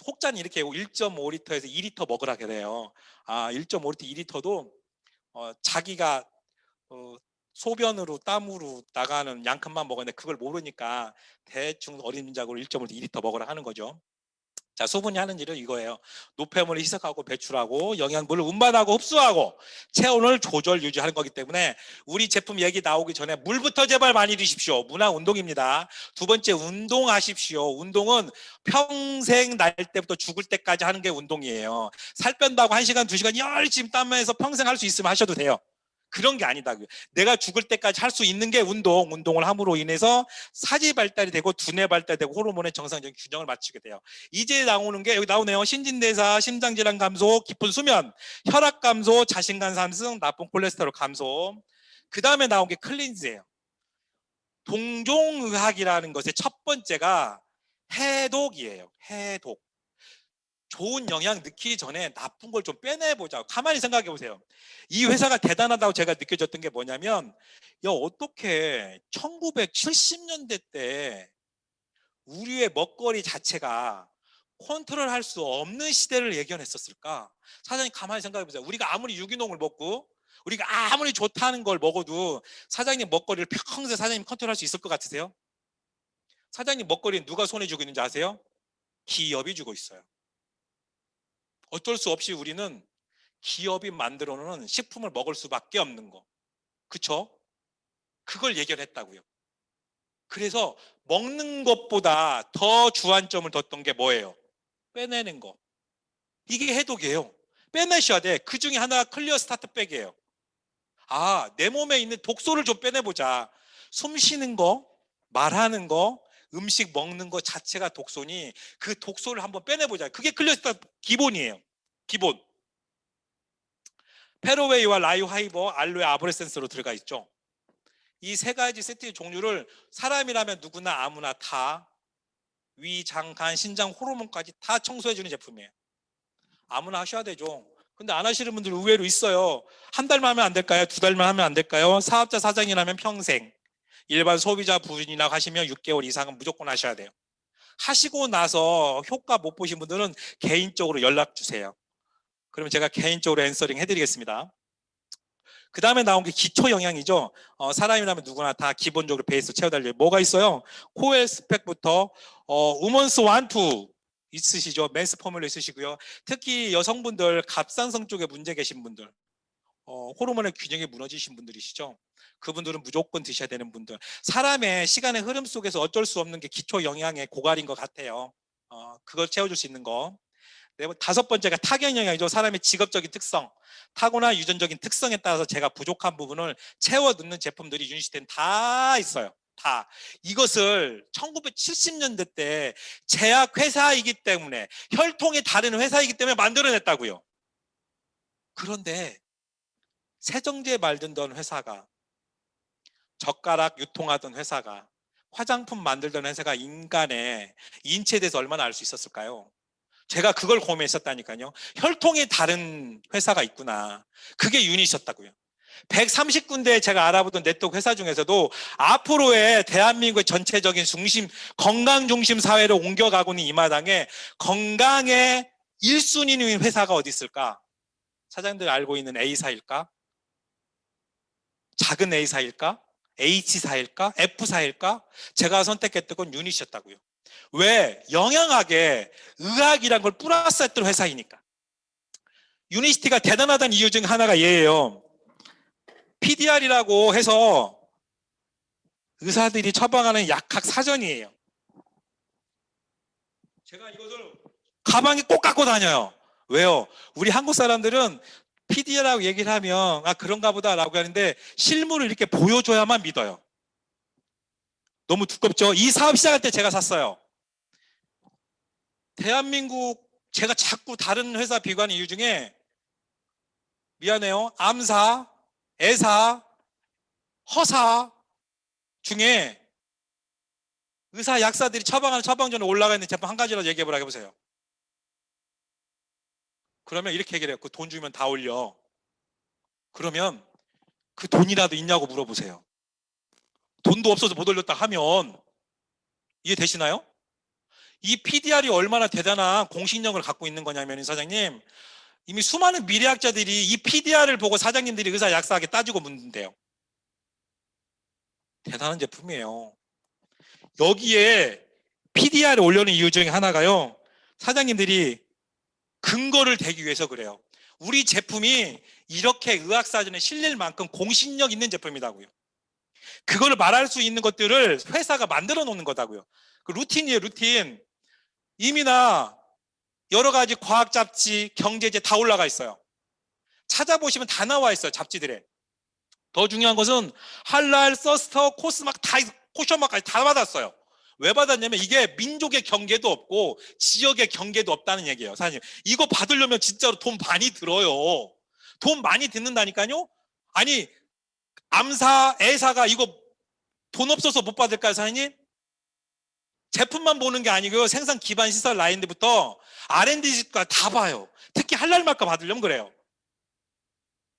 혹자는 이렇게 1.5리터에서 2리터 먹으라 그래요. 1.5리터, 2리터도 자기가 소변으로 땀으로 나가는 양큼만 먹었는데 그걸 모르니까 대충 어린 인자고로 1.5리터, 2리터 먹으라 하는 거죠. 자, 수분이 하는 일은 이거예요. 노폐물을 희석하고 배출하고 영양분을 운반하고 흡수하고 체온을 조절 유지하는 거기 때문에 우리 제품 얘기 나오기 전에 물부터 제발 많이 드십시오. 문화 운동입니다. 두 번째, 운동하십시오. 운동은 평생 날 때부터 죽을 때까지 하는 게 운동이에요. 살 뺀다고 1시간, 2시간 열심히 땀내서 평생 할 수 있으면 하셔도 돼요. 그런 게 아니다고요. 내가 죽을 때까지 할 수 있는 게 운동을 함으로 인해서 사지 발달이 되고 두뇌 발달되고 호르몬의 정상적인 균형을 맞추게 돼요. 이제 나오는 게 여기 나오네요. 신진대사, 심장질환 감소, 깊은 수면, 혈압 감소, 자신감 상승, 나쁜 콜레스테롤 감소. 그 다음에 나온 게 클린즈예요. 동종의학이라는 것의 첫 번째가 해독이에요. 해독. 좋은 영향 넣기 전에 나쁜 걸 좀 빼내보자. 가만히 생각해 보세요. 이 회사가 대단하다고 제가 느껴졌던 게 뭐냐면, 어떻게 1970년대 때 우리의 먹거리 자체가 컨트롤할 수 없는 시대를 예견했었을까? 사장님 가만히 생각해 보세요. 우리가 아무리 유기농을 먹고 우리가 아무리 좋다는 걸 먹어도 사장님 먹거리를 평생 사장님 컨트롤할 수 있을 것 같으세요? 사장님 먹거리는 누가 손에 쥐고 있는지 아세요? 기업이 쥐고 있어요. 어쩔 수 없이 우리는 기업이 만들어 놓은 식품을 먹을 수밖에 없는 거. 그쵸? 그걸 예견했다고요. 그래서 먹는 것보다 더 주안점을 뒀던 게 뭐예요? 빼내는 거. 이게 해독이에요. 빼내셔야 돼. 그 중에 하나가 클리어 스타트 백이에요. 내 몸에 있는 독소를 좀 빼내보자. 숨 쉬는 거, 말하는 거, 음식 먹는 거 자체가 독소니 그 독소를 한번 빼내보자. 그게 클리어 스타트 기본이에요. 기본. 페로웨이와 라이오하이버, 알로에 아브레센스로 들어가 있죠. 이 세 가지 세트의 종류를 사람이라면 누구나 아무나 다 위, 장, 간, 신장, 호르몬까지 다 청소해주는 제품이에요. 아무나 하셔야 되죠. 근데 안 하시는 분들 의외로 있어요. 한 달만 하면 안 될까요? 2달만 하면 안 될까요? 사업자 사장이라면 평생, 일반 소비자 분이라고 하시면 6개월 이상은 무조건 하셔야 돼요. 하시고 나서 효과 못 보신 분들은 개인적으로 연락 주세요. 그러면 제가 개인적으로 앤서링 해드리겠습니다. 그 다음에 나온 게 기초 영양이죠. 사람이라면 누구나 다 기본적으로 베이스 채워달려요. 뭐가 있어요? 코엘 스펙부터 우먼스 1, 2 있으시죠. 맨스 포뮬러 있으시고요. 특히 여성분들 갑상선 쪽에 문제 계신 분들, 호르몬의 균형이 무너지신 분들이시죠. 그분들은 무조건 드셔야 되는 분들. 사람의 시간의 흐름 속에서 어쩔 수 없는 게 기초 영양의 고갈인 것 같아요. 그걸 채워줄 수 있는 거. 다섯 번째가 타격 영향이죠. 사람의 직업적인 특성, 타고나 유전적인 특성에 따라서 제가 부족한 부분을 채워 넣는 제품들이 유니시티는 다 있어요. 다. 이것을 1970년대 때 제약회사이기 때문에, 혈통이 다른 회사이기 때문에 만들어냈다고요. 그런데 세정제 만들던 회사가, 젓가락 유통하던 회사가, 화장품 만들던 회사가 인간의 인체에 대해서 얼마나 알 수 있었을까요? 제가 그걸 고민했었다니까요. 혈통이 다른 회사가 있구나. 그게 유닛이었다고요. 130군데 제가 알아보던 네트워크 회사 중에서도 앞으로의 대한민국의 전체적인 중심, 건강 중심 사회로 옮겨가고는 이 마당에 건강의 1순위인 회사가 어디 있을까? 사장님들 알고 있는 A사일까? 작은 A사일까? H사일까? F사일까? 제가 선택했던 건 유닛이었다고요. 왜? 영양학에 의학이란 걸 플러스했던 회사이니까. 유니시티가 대단하다는 이유 중 하나가 얘예요. PDR이라고 해서 의사들이 처방하는 약학 사전이에요. 제가 이것을 가방에 꼭 갖고 다녀요. 왜요? 우리 한국 사람들은 PDR이라고 얘기를 하면 그런가 보다 라고 하는데 실물을 이렇게 보여줘야만 믿어요. 너무 두껍죠? 이 사업 시작할 때 제가 샀어요. 대한민국, 제가 자꾸 다른 회사 비교하는 이유 중에, 미안해요, 암사, 애사, 허사 중에 의사, 약사들이 처방하는 처방전에 올라가 있는 제품 한 가지라도 얘기해 보라고 해보세요. 그러면 이렇게 얘기를 해요. 그 돈 주면 다 올려. 그러면 그 돈이라도 있냐고 물어보세요. 돈도 없어서 못 올렸다 하면 이해되시나요? 이 PDR이 얼마나 대단한 공신력을 갖고 있는 거냐면 사장님, 이미 수많은 미래학자들이 이 PDR을 보고 사장님들이 의사 약사하게 따지고 묻는데요. 대단한 제품이에요. 여기에 PDR을 올려놓은 이유 중에 하나가요, 사장님들이 근거를 대기 위해서 그래요. 우리 제품이 이렇게 의학사전에 실릴 만큼 공신력 있는 제품이라고요. 그거를 말할 수 있는 것들을 회사가 만들어 놓는 거다고요. 그 루틴이에요, 루틴. 이미나 여러 가지 과학 잡지, 경제지 다 올라가 있어요. 찾아보시면 다 나와 있어요, 잡지들에. 더 중요한 것은 할랄, 서스터, 코스막 다, 코션막까지 다 받았어요. 왜 받았냐면 이게 민족의 경계도 없고 지역의 경계도 없다는 얘기예요. 사장님, 이거 받으려면 진짜로 돈 많이 들어요. 돈 많이 듣는다니까요. 아니, 암사, 애사가 이거 돈 없어서 못 받을까요, 사장님? 제품만 보는 게 아니고요, 생산 기반 시설 라인들부터 R&D까지 다 봐요. 특히 할랄 마크 받으려면 그래요.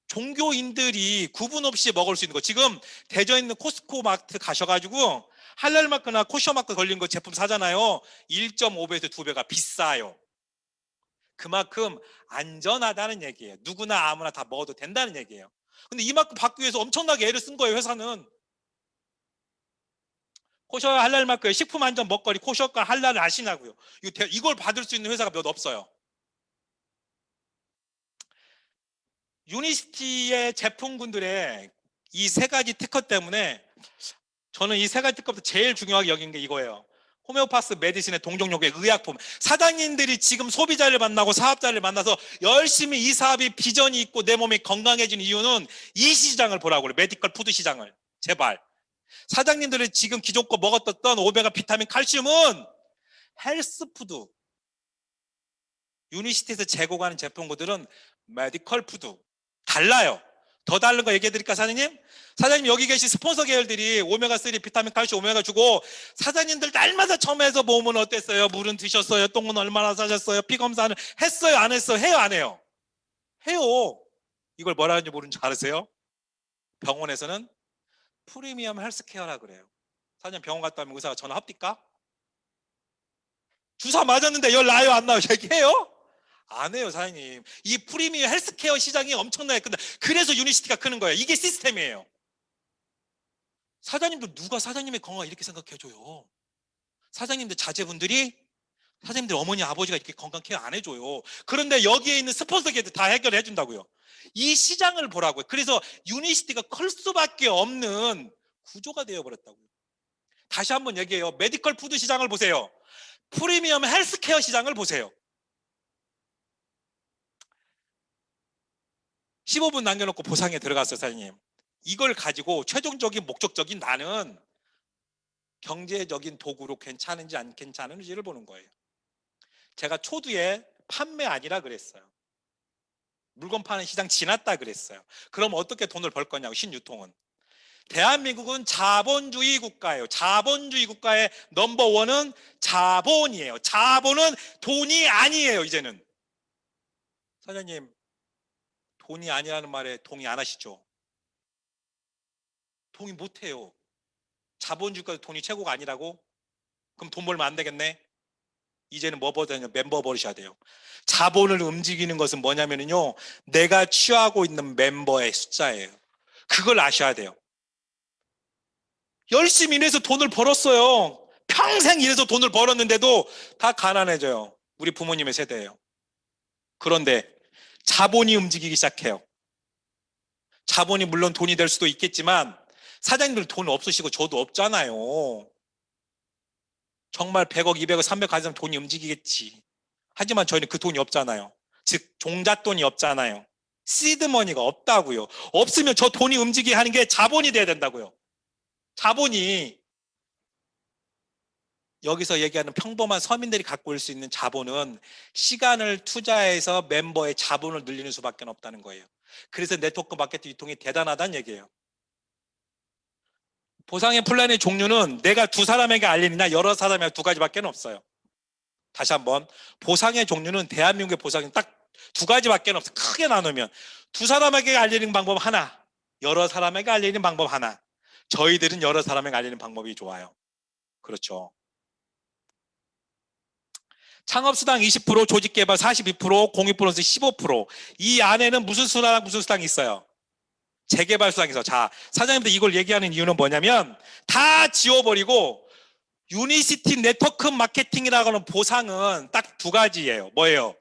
종교인들이 구분 없이 먹을 수 있는 거, 지금 대전에 있는 코스코 마트 가셔가지고 할랄 마크나 코셔 마크 걸린 거 제품 사잖아요. 1.5배에서 2배가 비싸요. 그만큼 안전하다는 얘기예요. 누구나 아무나 다 먹어도 된다는 얘기예요. 근데 이 마크 받기 위해서 엄청나게 애를 쓴 거예요, 회사는. 코셔 할랄 마크에 식품 안전 먹거리 코셔과 할랄을 아시냐고요. 이걸 받을 수 있는 회사가 몇 없어요. 유니시티의 제품군들의 이 세 가지 특허 때문에 저는 이 세 가지 특허부터 제일 중요하게 여긴 게 이거예요. 호메오파스 메디신의 동종용의 의약품. 사장님들이 지금 소비자를 만나고 사업자를 만나서 열심히 이 사업이 비전이 있고 내 몸이 건강해진 이유는 이 시장을 보라고 그래요. 메디컬 푸드 시장을. 제발. 사장님들이 지금 기존 거 먹었던 오메가 비타민 칼슘은 헬스푸드. 유니시티에서 제공하는 제품들은 메디컬 푸드. 달라요. 더 다른 거 얘기해 드릴까, 사장님? 사장님, 여기 계신 스폰서 계열들이 오메가3 비타민 칼슘 오메가 주고 사장님들 날마다 처음에서 몸은 어땠어요? 물은 드셨어요? 똥은 얼마나 싸셨어요? 피 검사는 했어요? 안 했어요? 해요? 안 해요? 해요. 이걸 뭐라 하는지 모르는 줄 아세요? 병원에서는 프리미엄 헬스케어라 그래요. 사장님, 병원 갔다 오면 의사가 전화 합니까? 주사 맞았는데 열 나요? 안 나요? 얘기해요? 안 해요, 사장님. 이 프리미엄 헬스케어 시장이 엄청나게 큰다. 그래서 유니시티가 크는 거예요. 이게 시스템이에요. 사장님들, 누가 사장님의 건강 이렇게 생각해줘요? 사장님들 자제분들이, 사장님들 어머니 아버지가 이렇게 건강 케어 안 해줘요. 그런데 여기에 있는 스폰서계들 다 해결해 준다고요. 이 시장을 보라고요. 그래서 유니시티가 클 수밖에 없는 구조가 되어버렸다고요. 다시 한번 얘기해요. 메디컬 푸드 시장을 보세요. 프리미엄 헬스케어 시장을 보세요. 15분 남겨놓고 보상에 들어갔어요, 사장님. 이걸 가지고 최종적인 목적적인 나는 경제적인 도구로 괜찮은지 안 괜찮은지를 보는 거예요. 제가 초두에 판매 아니라 그랬어요. 물건 파는 시장 지났다 그랬어요. 그럼 어떻게 돈을 벌 거냐고, 신유통은. 대한민국은 자본주의 국가예요. 자본주의 국가의 넘버원은 자본이에요. 자본은 돈이 아니에요, 이제는. 사장님, 돈이 아니라는 말에 동의 안 하시죠? 동의 못 해요. 자본주의 국가에서 돈이 최고가 아니라고? 그럼 돈 벌면 안 되겠네? 이제는 뭐 버려야 되냐? 멤버 버리셔야 돼요. 자본을 움직이는 것은 뭐냐면요, 내가 취하고 있는 멤버의 숫자예요. 그걸 아셔야 돼요. 열심히 일해서 돈을 벌었어요. 평생 일해서 돈을 벌었는데도 다 가난해져요. 우리 부모님의 세대예요. 그런데 자본이 움직이기 시작해요. 자본이 물론 돈이 될 수도 있겠지만 사장님들 돈 없으시고 저도 없잖아요. 정말 100억, 200억, 300억 가지면 돈이 움직이겠지. 하지만 저희는 그 돈이 없잖아요. 즉 종잣돈이 없잖아요. 시드머니가 없다고요. 없으면 저 돈이 움직이게 하는 게 자본이 돼야 된다고요. 자본이, 여기서 얘기하는 평범한 서민들이 갖고 올 수 있는 자본은 시간을 투자해서 멤버의 자본을 늘리는 수밖에 없다는 거예요. 그래서 네트워크 마케팅 유통이 대단하다는 얘기예요. 보상의 플랜의 종류는 내가 두 사람에게 알리느냐 여러 사람에게 두 가지밖에 없어요. 다시 한번, 보상의 종류는 대한민국의 보상이 딱 두 가지밖에 없어. 크게 나누면 두 사람에게 알리는 방법 하나, 여러 사람에게 알리는 방법 하나. 저희들은 여러 사람에게 알리는 방법이 좋아요. 그렇죠. 창업수당 20%, 조직개발 42%, 공익보너스 15%. 이 안에는 무슨 수당이 있어요? 재개발 수당이 있어. 자, 사장님들 이걸 얘기하는 이유는 뭐냐면 다 지워버리고 유니시티 네트워크 마케팅이라고 하는 보상은 딱 두 가지예요. 뭐예요?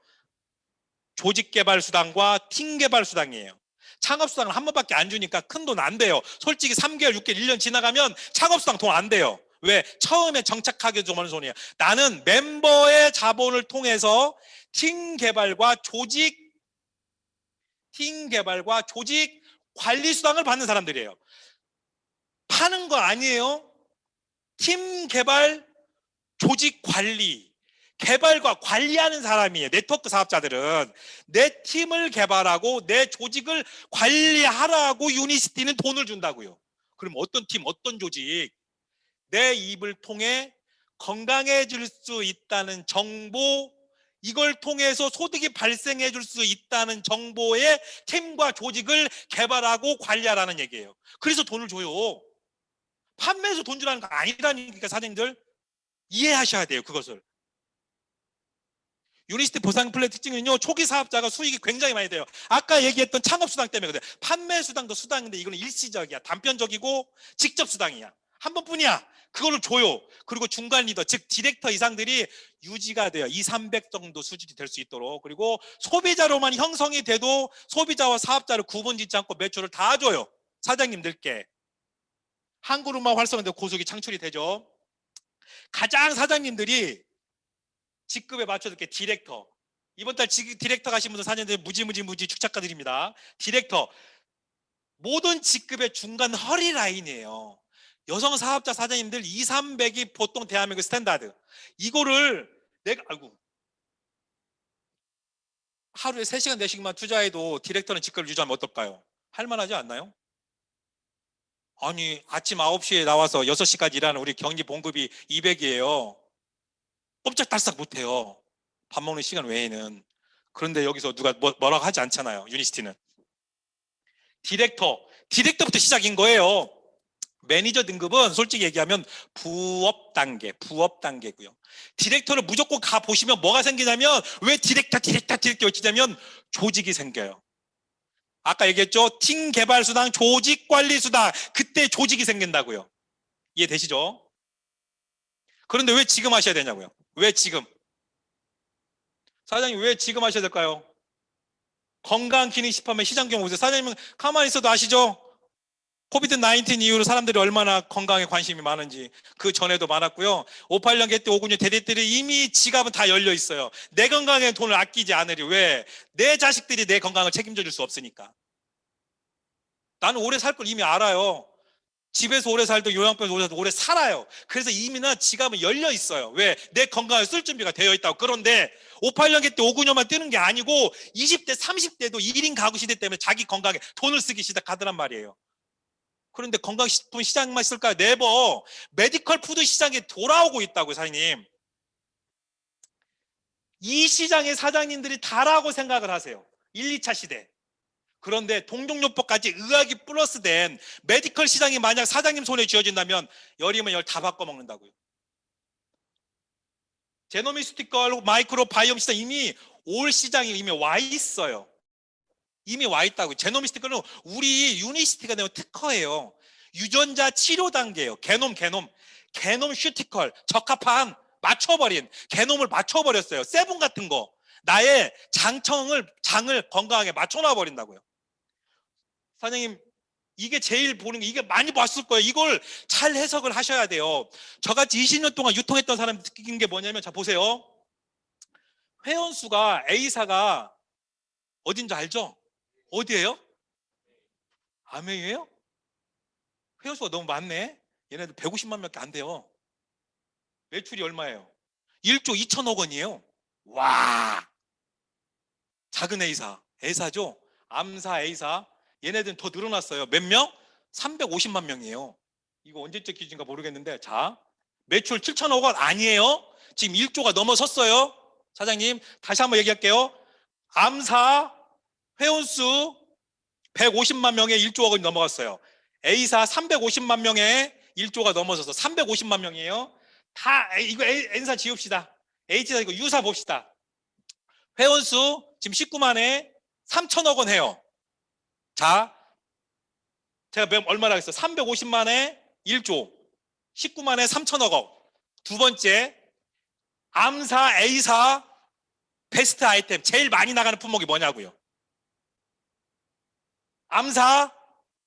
조직개발 수당과 팀개발 수당이에요. 창업수당을 한 번밖에 안 주니까 큰 돈 안 돼요. 솔직히 3개월, 6개월, 1년 지나가면 창업수당 돈 안 돼요. 왜? 처음에 정착하기 좀 어느 손이에요. 나는 멤버의 자본을 통해서 팀 개발과 조직 관리 수당을 받는 사람들이에요. 파는 거 아니에요. 팀 개발, 조직 관리, 개발과 관리하는 사람이에요. 네트워크 사업자들은 내 팀을 개발하고 내 조직을 관리하라고 유니시티는 돈을 준다고요. 그럼 어떤 팀, 어떤 조직, 내 입을 통해 건강해질 수 있다는 정보, 이걸 통해서 소득이 발생해 줄 수 있다는 정보의 팀과 조직을 개발하고 관리하라는 얘기예요. 그래서 돈을 줘요. 판매해서 돈 주라는 거 아니라니까. 사장님들 이해하셔야 돼요. 그것을. 유니시티 보상 플랜 특징은요, 초기 사업자가 수익이 굉장히 많이 돼요. 아까 얘기했던 창업수당 때문에 그래. 판매수당도 수당인데 이거는 일시적이야. 단편적이고 직접 수당이야. 한 번뿐이야. 그거를 줘요. 그리고 중간 리더, 즉 디렉터 이상들이 유지가 돼요. 2, 300 정도 수준이 될 수 있도록. 그리고 소비자로만 형성이 돼도 소비자와 사업자를 구분짓지 않고 매출을 다 줘요. 사장님들께. 한 그룹만 활성화되고 고속이 창출이 되죠. 가장 사장님들이 직급에 맞춰서 이렇게 디렉터. 이번 달 디렉터 가신 분들 사장님들 무지 축하드립니다. 디렉터. 모든 직급의 중간 허리 라인이에요. 여성 사업자 사장님들 2, 300이 보통 대한민국 스탠다드. 이거를 내가 하루에 3시간, 4시간만 투자해도 디렉터는 직급을 유지하면 어떨까요? 할만하지 않나요? 아니, 아침 9시에 나와서 6시까지 일하는 우리 경리 봉급이 200이에요. 꼼짝달싹 못해요. 밥 먹는 시간 외에는. 그런데 여기서 누가 뭐라고 하지 않잖아요. 유니시티는. 디렉터부터 시작인 거예요. 매니저 등급은 솔직히 얘기하면 부업 단계고요. 디렉터를 무조건 가 보시면 뭐가 생기냐면, 왜 디렉터 외치냐면 조직이 생겨요. 아까 얘기했죠? 팀 개발 수당, 조직 관리 수당. 그때 조직이 생긴다고요. 이해되시죠? 그런데 왜 지금 하셔야 되냐고요? 왜 지금? 사장님 왜 지금 하셔야 될까요? 건강기능식품의 시장 경우 보세요. 사장님은 가만히 있어도 아시죠? 코비드-19 이후로 사람들이 얼마나 건강에 관심이 많은지. 그 전에도 많았고요. 58년 개때 59년 대대들이 이미 지갑은 다 열려 있어요. 내 건강에 돈을 아끼지 않으리. 왜? 내 자식들이 내 건강을 책임져 줄 수 없으니까. 나는 오래 살 걸 이미 알아요. 집에서 오래 살도 요양병에서 오래 살아요. 그래서 이미나 지갑은 열려 있어요. 왜? 내 건강을 쓸 준비가 되어 있다고. 그런데 58년기 때 59년만 뜨는 게 아니고 20대 30대도 1인 가구 시대 때문에 자기 건강에 돈을 쓰기 시작하더란 말이에요. 그런데 건강식품 시장만 있을까요? 네버. 메디컬 푸드 시장에 돌아오고 있다고요. 사장님. 이 시장의 사장님들이 다라고 생각을 하세요. 1, 2차 시대. 그런데 동종요법까지 의학이 플러스된 메디컬 시장이 만약 사장님 손에 쥐어진다면 열이면 열 다 바꿔먹는다고요. 제노미스티컬, 마이크로 바이옴 시장 이미 올 시장이 이미 와 있어요. 이미 와 있다고요. 제노미스티컬은 우리 유니시티가 내는 특허예요. 유전자 치료 단계예요. 게놈 슈티컬 적합한 맞춰버린 게놈을 맞춰버렸어요. 세븐 같은 거 나의 장을 건강하게 맞춰놔 버린다고요. 사장님 이게 제일 보는 게, 이게 많이 봤을 거예요. 이걸 잘 해석을 하셔야 돼요. 저같이 20년 동안 유통했던 사람이 느낀 게 뭐냐면, 자 보세요. 회원수가 A사가 어딘지 알죠? 어디예요? 아메이에요? 회원수가 너무 많네. 얘네들 150만 명밖에 안 돼요. 매출이 얼마예요? 1조 2천억 원이에요. 와, 작은 A사죠. 암사 A사. 얘네들은 더 늘어났어요. 몇 명? 350만 명이에요. 이거 언제적 기준인가 모르겠는데, 자, 매출 7천억 원 아니에요? 지금 1조가 넘어섰어요. 사장님 다시 한번 얘기할게요. Am사 회원수 150만 명에 1조가 넘어갔어요. A사 350만 명에 1조가 넘어서서 350만 명이에요. 다 이거 N사 지웁시다. H사 이거 U사 봅시다. 회원수 지금 19만에 3천억 원 해요. 자, 제가 얼마나 하겠어요? 350만에 1조, 19만에 3천억 원. 두 번째, Am사, A사 베스트 아이템 제일 많이 나가는 품목이 뭐냐고요? Am사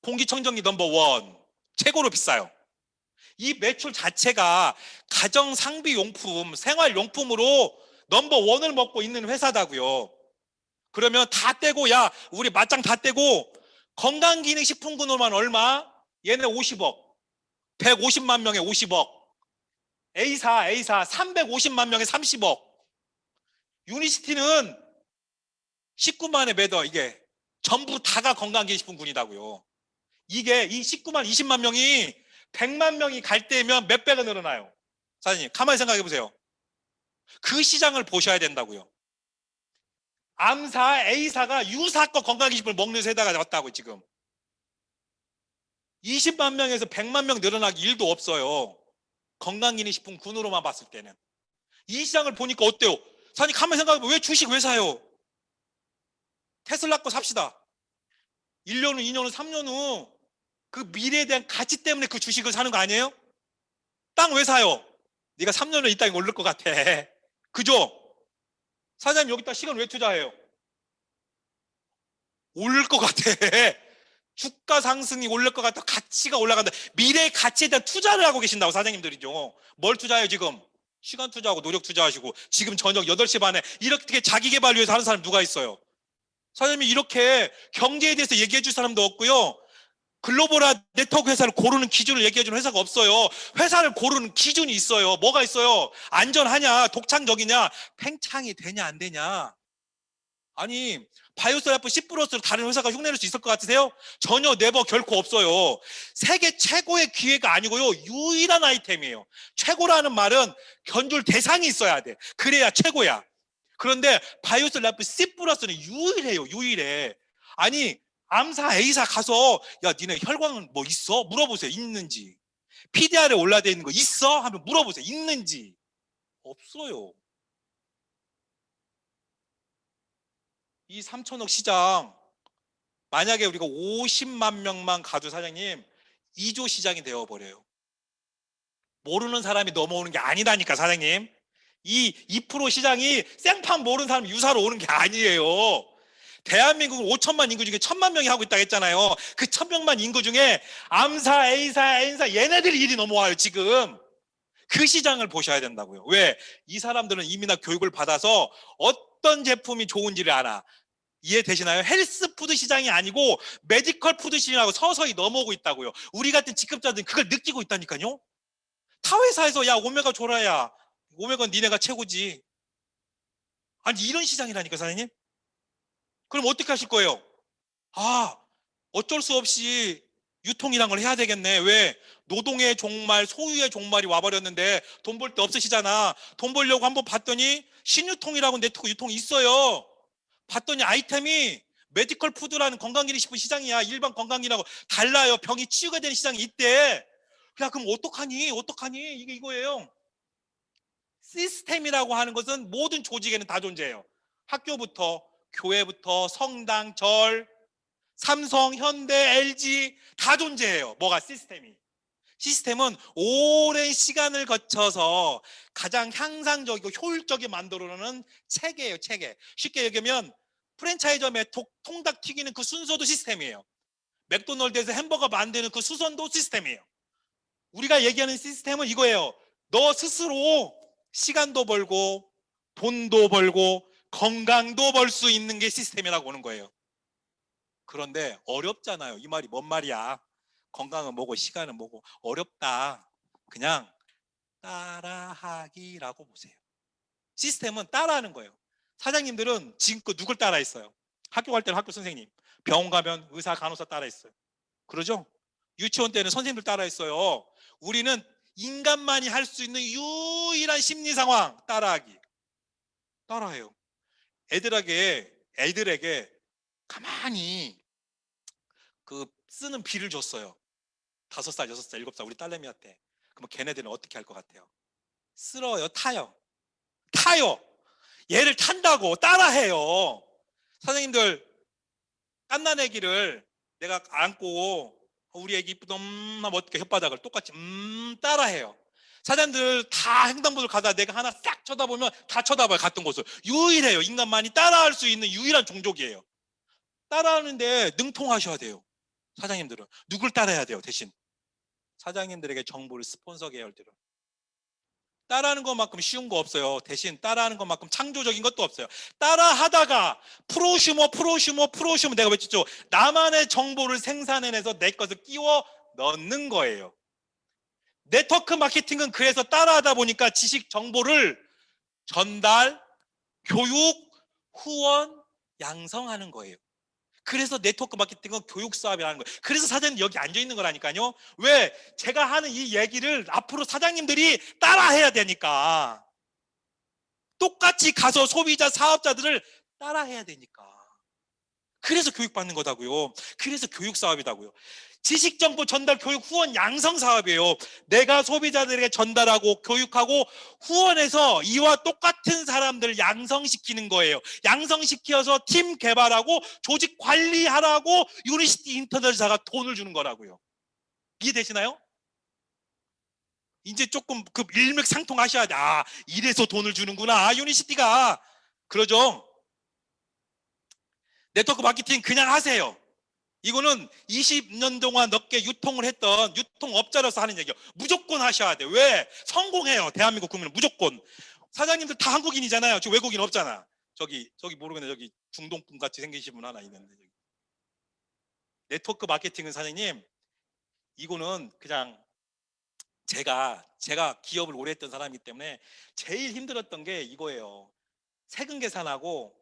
공기청정기 넘버 원 최고로 비싸요. 이 매출 자체가 가정상비용품, 생활용품으로 넘버 원을 먹고 있는 회사다고요. 그러면 다 떼고, 야 우리 맞짱 다 떼고 건강기능식품군으로만 얼마? 얘네 50억, 150만 명에 50억. A사 350만 명에 30억. 유니시티는 19만에 매더. 이게 전부 다가 건강기능식품군이다고요. 이게 이 19만 20만 명이 100만 명이 갈 때면 몇 배가 늘어나요? 사장님 가만히 생각해 보세요. 그 시장을 보셔야 된다고요. Am사, A사가 U사 거 건강기능식품을 먹는 세대가 왔다고. 지금 20만 명에서 100만 명 늘어나기 일도 없어요. 건강기능식품 군으로만 봤을 때는. 이 시장을 보니까 어때요? 사장님 가만히 생각해보면 왜 주식 왜 사요? 테슬라 거 삽시다. 1년 후, 2년 후, 3년 후 그 미래에 대한 가치 때문에 그 주식을 사는 거 아니에요? 땅 왜 사요? 네가 3년 후에 이 땅이 오를 것 같아. 그죠? 사장님 여기다 시간 왜 투자해요? 오를 것 같아. 주가 상승이 오를 것 같아. 가치가 올라간다. 미래의 가치에 대한 투자를 하고 계신다고 사장님들이죠. 뭘 투자해요 지금? 시간 투자하고 노력 투자하시고 지금 저녁 8시 반에 이렇게 자기 개발 위해서 하는 사람 누가 있어요? 사장님이 이렇게 경제에 대해서 얘기해 줄 사람도 없고요. 글로벌화 네트워크 회사를 고르는 기준을 얘기해 주는 회사가 없어요. 회사를 고르는 기준이 있어요. 뭐가 있어요? 안전하냐? 독창적이냐? 팽창이 되냐 안 되냐? 아니 바이오스라프 10+로 다른 회사가 흉내낼 수 있을 것 같으세요? 전혀 네버 결코 없어요. 세계 최고의 기회가 아니고요. 유일한 아이템이에요. 최고라는 말은 견줄 대상이 있어야 돼. 그래야 최고야. 그런데 바이오스라프 10+는 유일해요. 유일해. 아니 Am사 A사 가서 야 니네 혈관은 뭐 있어? 물어보세요. 있는지. PDR에 올라돼 있는 거 있어? 하면 물어보세요. 있는지. 없어요. 이 3천억 시장 만약에 우리가 50만 명만 가도 사장님 2조 시장이 되어버려요. 모르는 사람이 넘어오는 게 아니다니까 사장님. 이 2% 시장이 생판 모르는 사람이 유사로 오는 게 아니에요. 대한민국은 5천만 인구 중에 1,000만 명이 하고 있다고 했잖아요. 그 1,000명만 인구 중에 Am사, A사, N사 얘네들이 일이 넘어와요 지금. 그 시장을 보셔야 된다고요. 왜? 이 사람들은 이미나 교육을 받아서 어떤 제품이 좋은지를 알아. 이해되시나요? 헬스푸드 시장이 아니고 메디컬 푸드 시장하고 서서히 넘어오고 있다고요. 우리 같은 직급자들은 그걸 느끼고 있다니까요. 타 회사에서 야 오메가 줘라야. 오메가는 니네가 최고지. 아니 이런 시장이라니까 사장님. 그럼 어떻게 하실 거예요? 아 어쩔 수 없이 유통이란 걸 해야 되겠네. 왜? 노동의 종말, 소유의 종말이 와버렸는데 돈 벌 데 없으시잖아. 돈 벌려고 한번 봤더니 신유통이라고 네트워크 유통이 있어요. 봤더니 아이템이 메디컬 푸드라는 건강기능식품 시장이야. 일반 건강기능하고 달라요. 병이 치유가 되는 시장이 있대. 야 그럼 어떡하니? 어떡하니? 이게 이거예요. 시스템이라고 하는 것은 모든 조직에는 다 존재해요. 학교부터 교회부터 성당, 절, 삼성, 현대, LG 다 존재해요. 뭐가 시스템이. 시스템은 오랜 시간을 거쳐서 가장 향상적이고 효율적이게 만들어내는 체계예요. 체계. 쉽게 얘기하면 프랜차이즈점에 통닭 튀기는 그 순서도 시스템이에요. 맥도날드에서 햄버거 만드는 그 수선도 시스템이에요. 우리가 얘기하는 시스템은 이거예요. 너 스스로 시간도 벌고 돈도 벌고 건강도 벌 수 있는 게 시스템이라고 하는 거예요. 그런데 어렵잖아요. 이 말이 뭔 말이야? 건강은 뭐고 시간은 뭐고 어렵다. 그냥 따라하기라고 보세요. 시스템은 따라하는 거예요. 사장님들은 지금껏 누굴 따라했어요? 학교 갈 때는 학교 선생님, 병원 가면 의사, 간호사 따라했어요. 그러죠? 유치원 때는 선생님들 따라했어요. 우리는 인간만이 할 수 있는 유일한 심리 상황 따라하기. 따라해요. 애들에게 애들에게 가만히 그 쓰는 비를 줬어요. 5살, 6살, 7살 우리 딸내미한테. 그럼 걔네들은 어떻게 할 것 같아요? 쓸어요? 타요? 타요. 얘를 탄다고 따라해요. 선생님들 깐난 애기를 내가 안고 우리 애기 이쁘다 어떻게 혓바닥을 똑같이 따라해요. 사장님들 다 횡단보도를 가다 내가 하나 싹 쳐다보면 다 쳐다봐요. 갔던 곳을. 유일해요. 인간만이 따라할 수 있는 유일한 종족이에요. 따라하는데 능통하셔야 돼요. 사장님들은 누굴 따라해야 돼요? 대신 사장님들에게 정보를 스폰서 계열들은 따라하는 것만큼 쉬운 거 없어요. 대신 따라하는 것만큼 창조적인 것도 없어요. 따라하다가 프로슈머 내가 외쳤죠. 나만의 정보를 생산해내서 내 것을 끼워 넣는 거예요. 네트워크 마케팅은 그래서 따라하다 보니까 지식 정보를 전달, 교육, 후원, 양성하는 거예요. 그래서 네트워크 마케팅은 교육 사업이라는 거예요. 그래서 사장님 여기 앉아 있는 거라니까요. 왜? 제가 하는 이 얘기를 앞으로 사장님들이 따라해야 되니까. 똑같이 가서 소비자, 사업자들을 따라해야 되니까. 그래서 교육받는 거다고요. 그래서 교육 사업이다고요. 지식정보 전달, 교육, 후원, 양성 사업이에요. 내가 소비자들에게 전달하고 교육하고 후원해서 이와 똑같은 사람들을 양성시키는 거예요. 양성시켜서 팀 개발하고 조직 관리하라고 유니시티 인터넷사가 돈을 주는 거라고요. 이해되시나요? 이제 조금 그 일맥상통하셔야 돼. 아, 이래서 돈을 주는구나. 유니시티가. 그러죠. 네트워크 마케팅 그냥 하세요. 이거는 20년 동안 넘게 유통을 했던 유통업자로서 하는 얘기예요. 무조건 하셔야 돼요. 왜? 성공해요. 대한민국 국민은 무조건. 사장님들 다 한국인이잖아요. 저 외국인 없잖아. 저기 모르겠네. 저기 중동분 같이 생기신 분 하나 있는데. 네트워크 마케팅은 사장님, 이거는 그냥 제가 기업을 오래 했던 사람이기 때문에 제일 힘들었던 게 이거예요. 세금 계산하고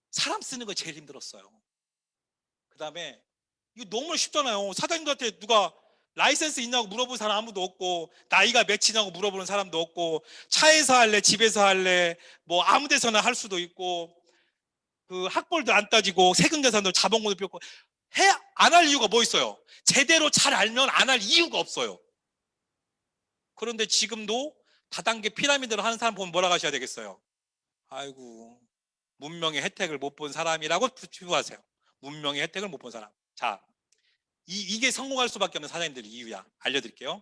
사람 쓰는 거 제일 힘들었어요. 그 다음에 이거 너무 쉽잖아요. 사장님들한테 누가 라이센스 있냐고 물어보는 사람 아무도 없고, 나이가 몇이냐고 물어보는 사람도 없고, 차에서 할래 집에서 할래 뭐 아무 데서나 할 수도 있고, 그 학벌도 안 따지고 세금 계산도 자본금도 필요 없고, 안 할 이유가 뭐 있어요? 제대로 잘 알면 안 할 이유가 없어요. 그런데 지금도 다단계 피라미드를 하는 사람 보면 뭐라고 하셔야 되겠어요? 아이고, 문명의 혜택을 못 본 사람이라고 비유하세요. 문명의 혜택을 못 본 사람. 자, 이게 성공할 수밖에 없는 사장님들 이유야. 알려드릴게요.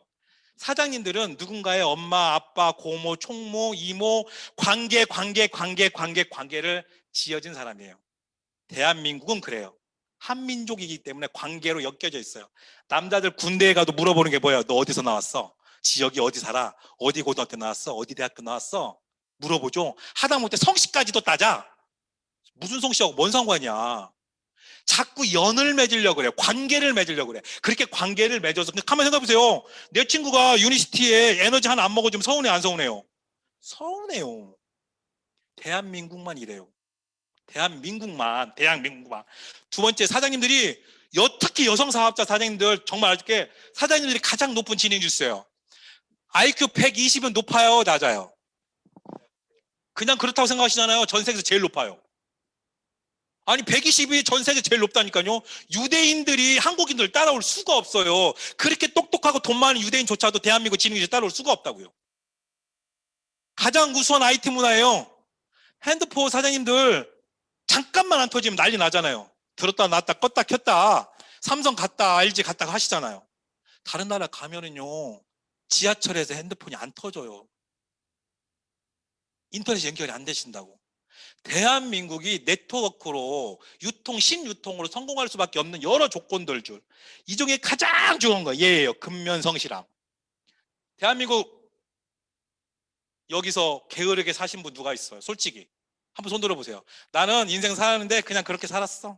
사장님들은 누군가의 엄마, 아빠, 고모, 총모, 이모, 관계를 지어진 사람이에요. 대한민국은 그래요. 한민족이기 때문에 관계로 엮여져 있어요. 남자들 군대에 가도 물어보는 게 뭐예요? 너 어디서 나왔어? 지역이 어디 살아? 어디 고등학교 나왔어? 어디 대학교 나왔어? 물어보죠. 하다못해 성씨까지도 따자. 무슨 성씨하고 뭔 상관이야. 자꾸 연을 맺으려고 그래요. 관계를 맺으려고 그래. 그렇게 관계를 맺어서, 가만히 생각해보세요. 내 친구가 유니시티에 에너지 하나 안 먹어주면 서운해, 안 서운해요? 서운해요. 대한민국만 이래요. 대한민국만. 두 번째, 사장님들이, 특히 여성 사업자 사장님들, 정말 알게 사장님들이 가장 높은 진행이 있어요. IQ 120은 높아요, 낮아요? 그냥 그렇다고 생각하시잖아요. 전 세계에서 제일 높아요. 아니 120이 전 세계 제일 높다니까요. 유대인들이 한국인들 따라올 수가 없어요. 그렇게 똑똑하고 돈 많은 유대인조차도 대한민국 지능이 따라올 수가 없다고요. 가장 우수한 IT 문화예요. 핸드폰 사장님들 잠깐만 안 터지면 난리 나잖아요. 들었다 놨다 껐다 켰다, 삼성 갔다 LG 갔다 하시잖아요. 다른 나라 가면은요, 지하철에서 핸드폰이 안 터져요. 인터넷 연결이 안 되신다고. 대한민국이 네트워크로 신유통으로 성공할 수밖에 없는 여러 조건들 줄, 이 중에 가장 중요한 거 얘예요. 근면성실함. 대한민국 여기서 게으르게 사신 분 누가 있어요? 솔직히 한번 손 들어보세요. 나는 인생 살았는데 그냥 그렇게 살았어.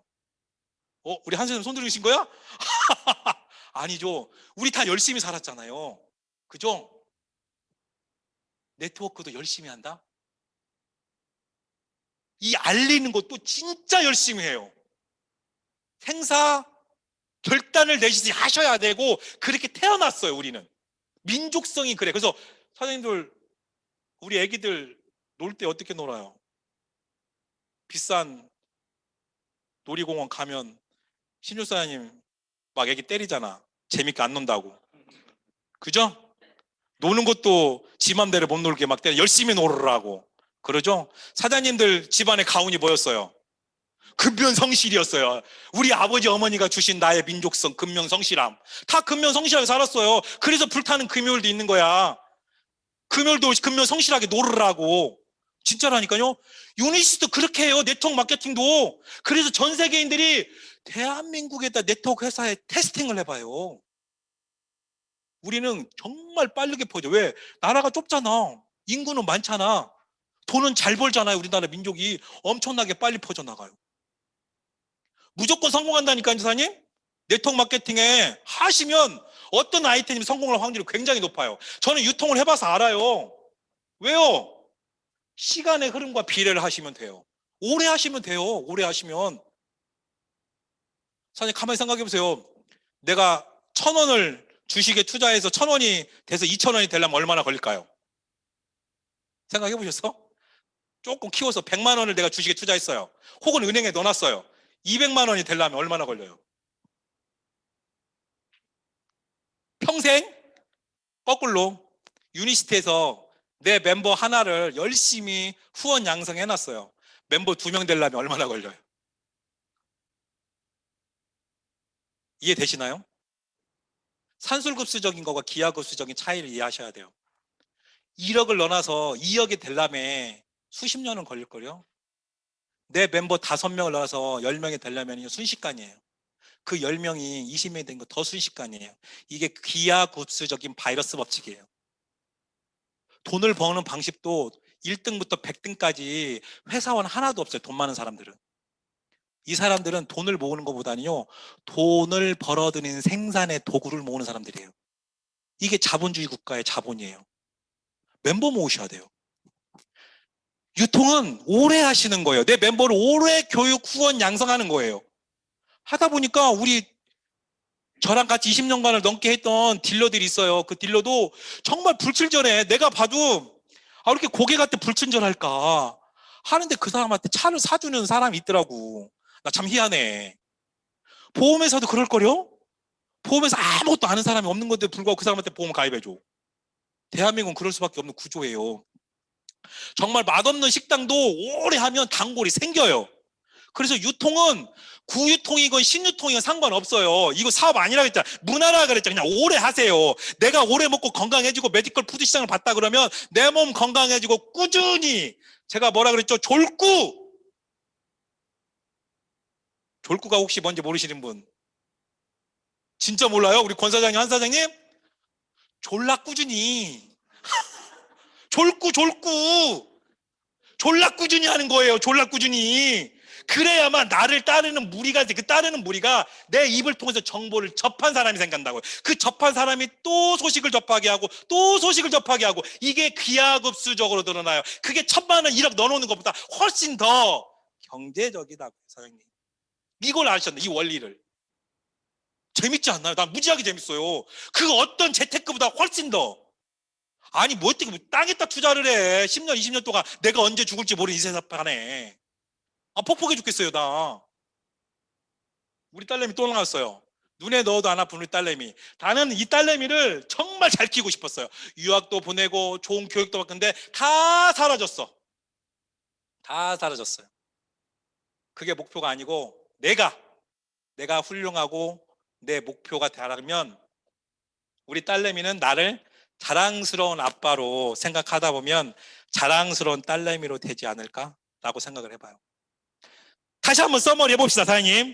우리 한 선생님 손 들으신 거야? 아니죠. 우리 다 열심히 살았잖아요. 그죠? 네트워크도 열심히 한다? 이 알리는 것도 진짜 열심히 해요. 행사 결단을 내시지 하셔야 되고, 그렇게 태어났어요. 우리는 민족성이 그래. 그래서 사장님들, 우리 애기들 놀 때 어떻게 놀아요? 비싼 놀이공원 가면 신주사님 막 애기 때리잖아. 재밌게 안 논다고. 그죠? 노는 것도 지 맘대로 못 놀게 막 때려. 열심히 놀으라고. 그러죠? 사장님들 집안에 가훈이 뭐였어요? 근면성실이었어요. 우리 아버지 어머니가 주신 나의 민족성, 근면성실함. 다 근면성실하게 살았어요. 그래서 불타는 금요일도 있는 거야. 금요일도 근면성실하게 놀으라고. 진짜라니까요. 유니스도 그렇게 해요. 네트워크 마케팅도. 그래서 전 세계인들이 대한민국에다 네트워크 회사에 테스팅을 해봐요. 우리는 정말 빠르게 퍼져. 왜? 나라가 좁잖아. 인구는 많잖아. 돈은 잘 벌잖아요. 우리나라 민족이 엄청나게 빨리 퍼져나가요. 무조건 성공한다니까요, 지사님. 네트워크 마케팅에 하시면 어떤 아이템이 성공할 확률이 굉장히 높아요. 저는 유통을 해봐서 알아요. 왜요? 시간의 흐름과 비례를 하시면 돼요. 오래 하시면 돼요. 오래 하시면. 사장님 가만히 생각해 보세요. 내가 1,000원을 주식에 투자해서 1,000원이 돼서 2,000원이 되려면 얼마나 걸릴까요? 생각해 보셨어? 조금 키워서 100만 원을 내가 주식에 투자했어요. 혹은 은행에 넣어놨어요. 200만 원이 되려면 얼마나 걸려요? 평생? 거꾸로 유니시티에서 내 멤버 하나를 열심히 후원 양성해놨어요. 멤버 2명 되려면 얼마나 걸려요? 이해되시나요? 산술급수적인 거와 기하급수적인 차이를 이해하셔야 돼요. 1억을 넣어놔서 2억이 되려면 수십 년은 걸릴걸요? 내 멤버 5명을 넣어서 10명이 되려면 순식간이에요. 그 10명이 20명이 된 거 더 순식간이에요. 이게 기하급수적인 바이러스 법칙이에요. 돈을 버는 방식도 1등부터 100등까지 회사원 하나도 없어요. 돈 많은 사람들은. 이 사람들은 돈을 모으는 것보다는요, 돈을 벌어들이는 생산의 도구를 모으는 사람들이에요. 이게 자본주의 국가의 자본이에요. 멤버 모으셔야 돼요. 유통은 오래 하시는 거예요. 내 멤버를 오래 교육, 후원, 양성하는 거예요. 하다 보니까 우리 저랑 같이 20년간을 넘게 했던 딜러들이 있어요. 그 딜러도 정말 불친절해. 내가 봐도 아, 이렇게 고개 같아 불친절할까 하는데 그 사람한테 차를 사주는 사람이 있더라고. 나 참 희한해. 보험회사도 그럴걸요? 보험회사 아무것도 아는 사람이 없는 건데 불구하고 그 사람한테 보험 가입해줘. 대한민국은 그럴 수밖에 없는 구조예요. 정말 맛없는 식당도 오래 하면 단골이 생겨요. 그래서 유통은 구유통이건 신유통이건 상관없어요. 이거 사업 아니라 그랬잖아. 문화라 그랬잖아. 그냥 오래 하세요. 내가 오래 먹고 건강해지고 메디컬 푸드 시장을 봤다 그러면 내 몸 건강해지고 꾸준히 제가 뭐라 그랬죠? 졸구가 혹시 뭔지 모르시는 분? 진짜 몰라요? 우리 권 사장님, 한 사장님? 졸라 꾸준히 졸라 꾸준히 하는 거예요. 졸라 꾸준히. 그래야만 나를 따르는 무리가 돼. 그 따르는 무리가 내 입을 통해서 정보를 접한 사람이 생긴다고요. 그 접한 사람이 또 소식을 접하게 하고 또 소식을 접하게 하고 이게 기하급수적으로 드러나요. 그게 1,000만 원, 1억 넣어놓는 것보다 훨씬 더 경제적이다고 사장님. 이걸 아셨네. 이 원리를. 재밌지 않나요? 난 무지하게 재밌어요. 그 어떤 재테크보다 훨씬 더. 아니 뭐 어떻게 땅에다 투자를 해. 10년 20년 동안 내가 언제 죽을지 모르는 이 세상에. 아, 폭폭해 죽겠어요, 나. 우리 딸내미 또 나왔어요. 눈에 넣어도 안 아픈 우리 딸내미. 나는 이 딸내미를 정말 잘 키우고 싶었어요. 유학도 보내고 좋은 교육도 받는데 다 사라졌어. 다 사라졌어요. 그게 목표가 아니고 내가 훌륭하고 내 목표가 되려면 우리 딸내미는 나를 자랑스러운 아빠로 생각하다 보면 자랑스러운 딸내미로 되지 않을까라고 생각을 해봐요. 다시 한번 써머리 해봅시다, 사장님.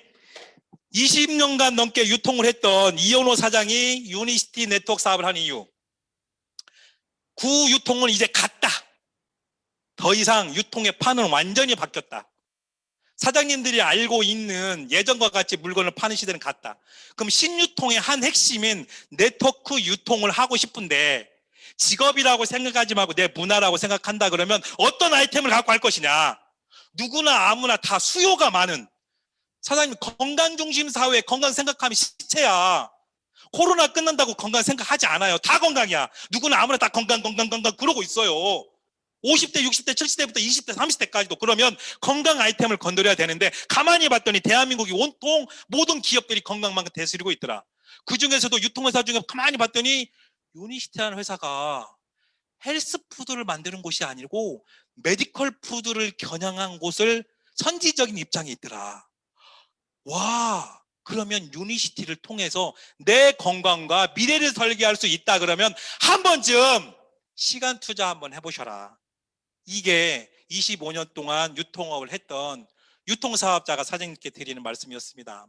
20년간 넘게 유통을 했던 이현호 사장이 유니시티 네트워크 사업을 한 이유. 구유통은 이제 갔다. 더 이상 유통의 판은 완전히 바뀌었다. 사장님들이 알고 있는 예전과 같이 물건을 파는 시대는 갔다. 그럼 신유통의 한 핵심인 네트워크 유통을 하고 싶은데 직업이라고 생각하지 말고 내 문화라고 생각한다 그러면 어떤 아이템을 갖고 할 것이냐. 누구나 아무나 다 수요가 많은. 사장님 건강중심 사회 건강 생각하면 시체야. 코로나 끝난다고 건강 생각하지 않아요. 다 건강이야. 누구나 아무나 다 건강 그러고 있어요. 50대, 60대, 70대부터 20대, 30대까지도 그러면 건강 아이템을 건드려야 되는데 가만히 봤더니 대한민국이 온통 모든 기업들이 건강만 대스리고 있더라. 그중에서도 유통회사 중에 가만히 봤더니 유니시티라는 회사가 헬스푸드를 만드는 곳이 아니고 메디컬 푸드를 겨냥한 곳을 선지적인 입장이 있더라. 와, 그러면 유니시티를 통해서 내 건강과 미래를 설계할 수 있다 그러면 한 번쯤 시간 투자 한번 해보셔라. 이게 25년 동안 유통업을 했던 유통사업자가 사장님께 드리는 말씀이었습니다.